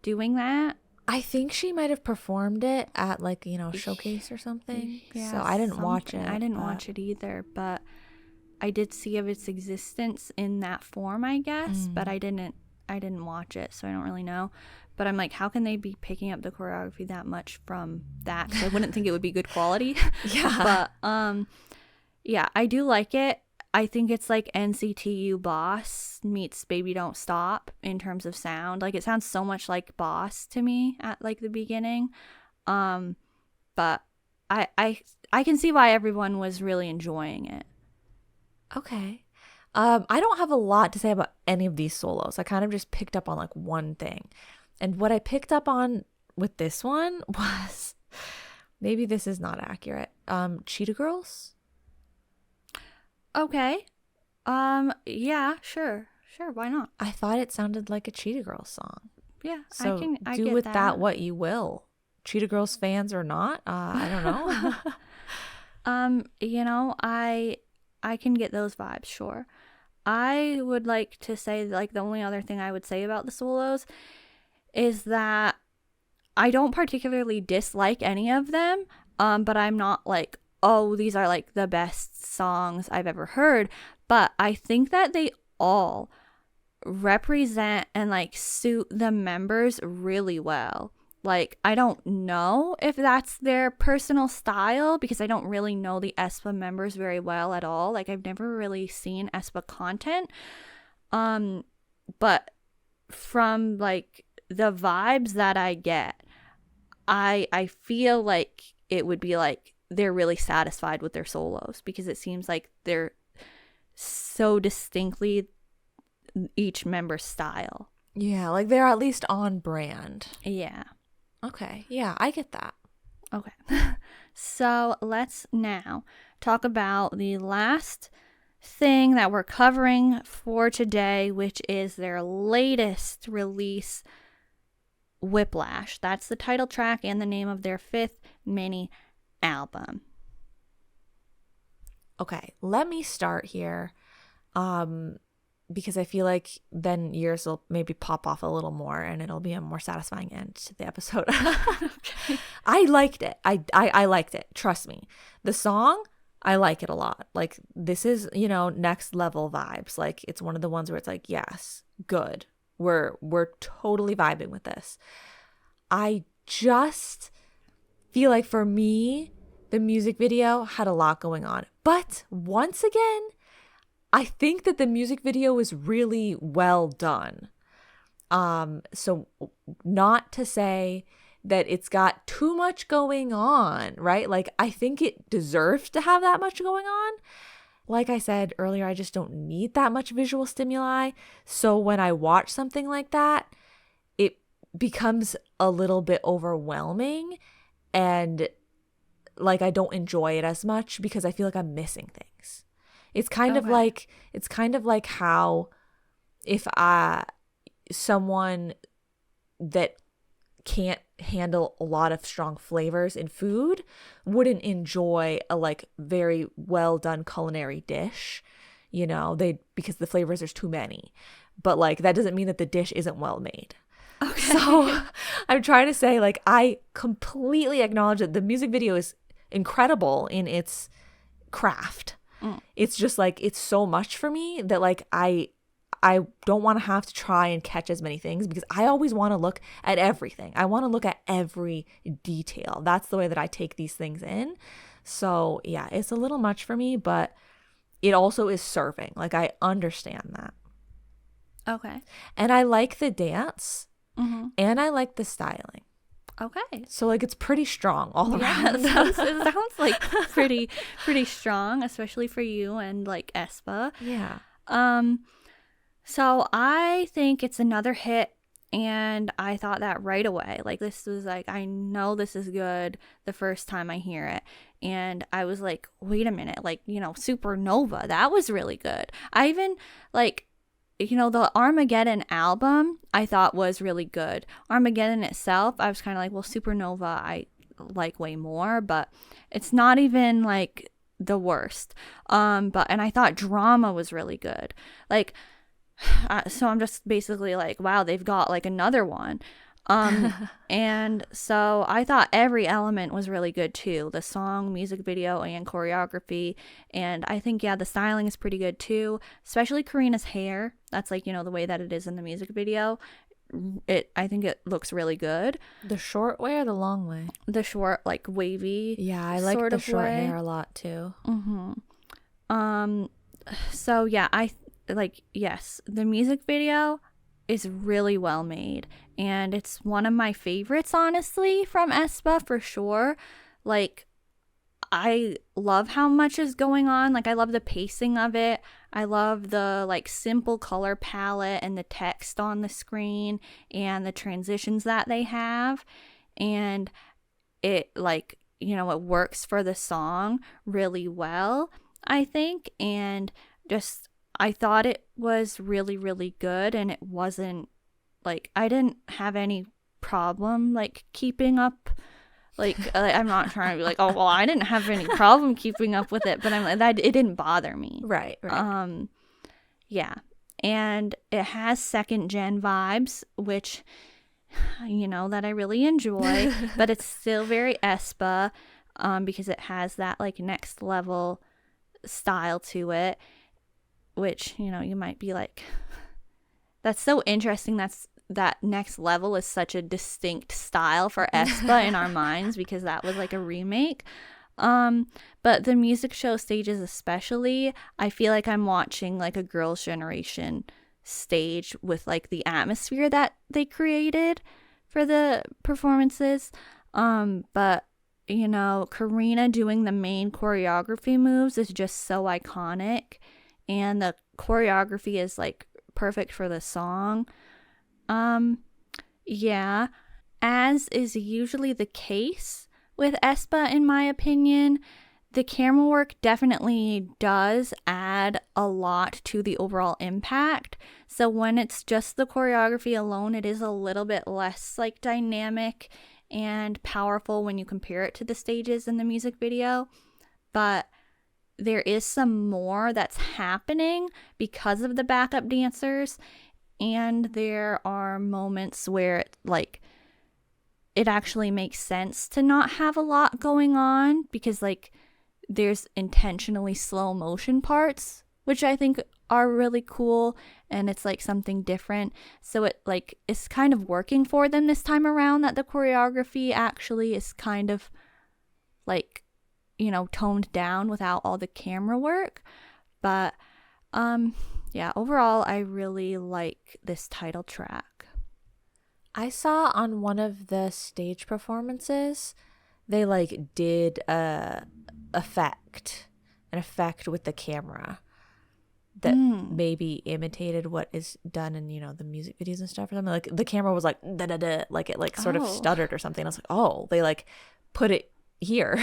doing that. I think she might have performed it at like, a showcase or something. Yeah, so I didn't watch it. I didn't watch it either, but I did see of its existence in that form, I guess, but I didn't watch it, so I don't really know. But I'm like, how can they be picking up the choreography that much from that? 'Cause I wouldn't think it would be good quality. Yeah. But yeah, I do like it. I think it's like NCTU Boss meets Baby Don't Stop in terms of sound. Like it sounds so much like Boss to me at like the beginning. But I can see why everyone was really enjoying it. Okay. I don't have a lot to say about any of these solos. I kind of just picked up on like one thing. And what I picked up on with this one was, maybe this is not accurate, Cheetah Girls. Okay. Yeah, sure, why not? I thought it sounded like a Cheetah Girls song. Yeah, so I do get with that. that what you will. Cheetah Girls fans or not, I don't know. I can get those vibes, sure. I would like to say, like, the only other thing I would say about the solos is that I don't particularly dislike any of them, but I'm not like, oh, these are like the best songs I've ever heard. But I think that they all represent and like suit the members really well. Like, I don't know if that's their personal style, because I don't really know the Aespa members very well at all. Like, I've never really seen Aespa content. But from like the vibes that I get, I feel like it would be like they're really satisfied with their solos, because it seems like they're so distinctly each member's style. Yeah, like they're at least on brand. Yeah. Okay. Yeah, I get that. Okay. So let's now talk about the last thing that we're covering for today, which is their latest release, Whiplash. That's the title track and the name of their 5th mini album. Okay, let me start here, because I feel like then yours will maybe pop off a little more and it'll be a more satisfying end to the episode. Okay. I liked it. I liked it. Trust me. The song, I like it a lot. Like, this is, next level vibes. Like, it's one of the ones where it's like, yes, good. We're totally vibing with this. I just feel like for me, the music video had a lot going on. But once again, I think that the music video is really well done. So not to say that it's got too much going on, right? Like, I think it deserves to have that much going on. Like I said earlier, I just don't need that much visual stimuli. So when I watch something like that, it becomes a little bit overwhelming, and like I don't enjoy it as much because I feel like I'm missing things. It's kind of like how if someone that can't handle a lot of strong flavors in food wouldn't enjoy a like very well done culinary dish, because the flavors, there's too many. But like, that doesn't mean that the dish isn't well made. Okay. So I'm trying to say, like, I completely acknowledge that the music video is incredible in its craft. It's just like, it's so much for me that like I don't want to have to try and catch as many things, because I always want to look at everything. I want to look at every detail. That's the way that I take these things in. So yeah, it's a little much for me, but it also is serving. Like, I understand that. Okay. And I like the dance, Mm-hmm. and I like the styling. Okay. So like, it's pretty strong all around. It sounds like pretty strong, especially for you and like Aespa. Yeah. So I think it's another hit, and I thought that right away. Like, this was like, I know this is good the first time I hear it. And I was like, wait a minute, like, Supernova, that was really good. I even like, the Armageddon album I thought was really good. Armageddon itself, I was kind of like, well, Supernova I like way more, but it's not even like the worst. And I thought Drama was really good. Like, so I'm just basically like, wow, they've got like another one. And so I thought every element was really good too. The song, music video, and choreography. And I think, yeah, the styling is pretty good too, especially Karina's hair. That's like, the way that it is in the music video. I think it looks really good. The short way or the long way? The short, like wavy. Yeah, I like the short hair a lot too. Mm-hmm. So yeah, yes, the music video is really well made, and it's one of my favorites, honestly, from Aespa for sure. Like, I love how much is going on. Like, I love the pacing of it. I love the like simple color palette and the text on the screen and the transitions that they have, and it like, it works for the song really well, I think. And just, I thought it was really, really good, and it wasn't like, I didn't have any problem like keeping up. Like, I'm not trying to be like, oh, well, I didn't have any problem keeping up with it, but I'm like, that it didn't bother me. Right. Yeah. And it has second gen vibes, which, that I really enjoy, but it's still very Aespa, because it has that like next level style to it, which, you might be like, that's so interesting. That next level is such a distinct style for Aespa in our minds, because that was like a remake. But the music show stages especially, I feel like I'm watching like a Girls' Generation stage with like the atmosphere that they created for the performances. But you know, Karina doing the main choreography moves is just so iconic, and the choreography is like perfect for the song. Yeah, as is usually the case with Aespa, in my opinion, the camera work definitely does add a lot to the overall impact. So when it's just the choreography alone, it is a little bit less like dynamic and powerful when you compare it to the stages in the music video. But there is some more that's happening because of the backup dancers, and there are moments where it actually makes sense to not have a lot going on, because like there's intentionally slow motion parts, which I think are really cool, and it's like something different. So it like it's kind of working for them this time around, that the choreography actually is kind of like, you know, toned down without all the camera work. But yeah, overall I really like this title track. I saw on one of the stage performances they like did an effect with the camera that maybe imitated what is done in, you know, the music videos and stuff or something. Like the camera was like da da da, like it like sort of stuttered or something. I was like, oh, they like put it here.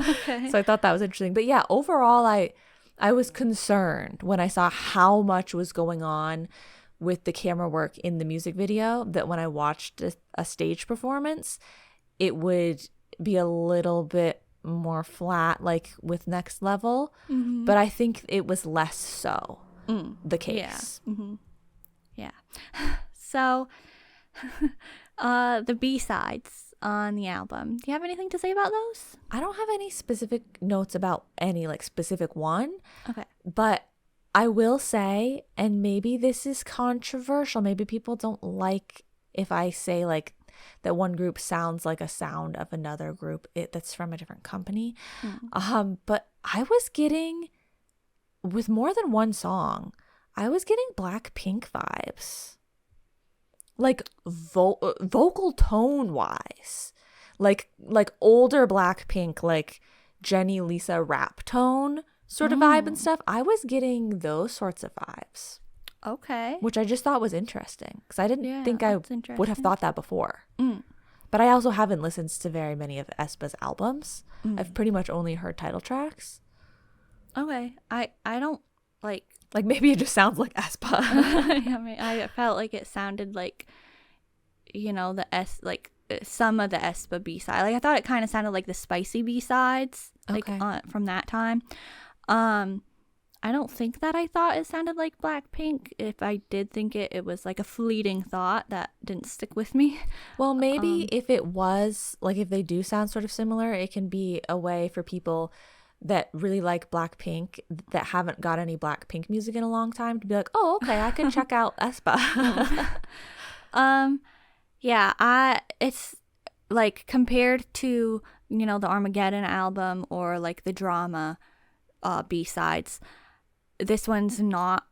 Okay. So I thought that was interesting. But yeah, overall I was concerned when I saw how much was going on with the camera work in the music video, that when I watched a stage performance, it would be a little bit more flat, like with Next Level. Mm-hmm. But I think it was less so the case. Yeah. Mm-hmm. Yeah. So the B-sides on the album, do you have anything to say about those? I don't have any specific notes about any like specific one. Okay. But I will say, and maybe this is controversial, maybe people don't like if I say like that one group sounds like a sound of another group that's from a different company. But I was getting, with more than one song, I was getting Blackpink vibes. Like vocal tone wise. Like older Blackpink, like Jennie Lisa rap tone sort of vibe and stuff. I was getting those sorts of vibes. Okay. Which I just thought was interesting, because I didn't think I would have thought that before. But I also haven't listened to very many of Aespa's albums. I've pretty much only heard title tracks. Okay. I don't like maybe it just sounds like Aespa. I mean, I felt like it sounded like, you know, some of the Aespa B-side. Like I thought it kind of sounded like the spicy B-sides, like from that time. I don't think that I thought it sounded like Blackpink. If I did think it, it was like a fleeting thought that didn't stick with me. Well, maybe if it was, like if they do sound sort of similar, it can be a way for people that really like Blackpink that haven't got any Blackpink music in a long time to be like, oh, okay, I can check out Aespa. Yeah, it's like compared to, you know, the Armageddon album or like the Drama B-sides, this one's not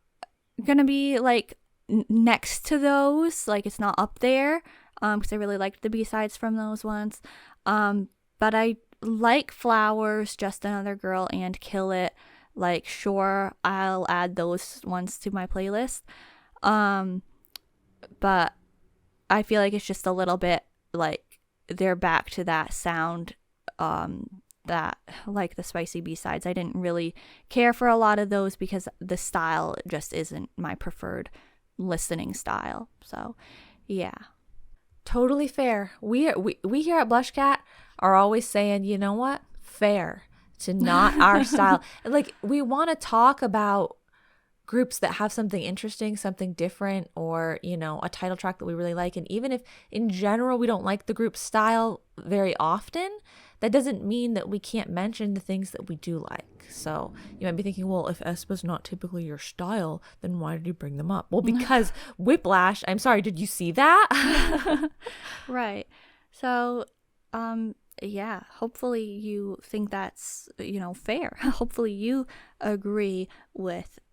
gonna be like next to those, like it's not up there, because I really liked the B-sides from those ones, but I like Flowers, Just Another Girl, and Kill It. Like, sure, I'll add those ones to my playlist, but I feel like it's just a little bit like they're back to that sound, that like the spicy B-sides. I didn't really care for a lot of those because the style just isn't my preferred listening style. So yeah, totally fair. We here at BlushCat are always saying, you know what, fair to not our style. Like, we want to talk about groups that have something interesting, something different, or, you know, a title track that we really like. And even if in general we don't like the group's style very often, that doesn't mean that we can't mention the things that we do like. So you might be thinking, well, if Aespa's not typically your style, then why did you bring them up? Well, because Whiplash, I'm sorry, did you see that? Right. So yeah, hopefully you think that's, you know, fair. Hopefully you agree with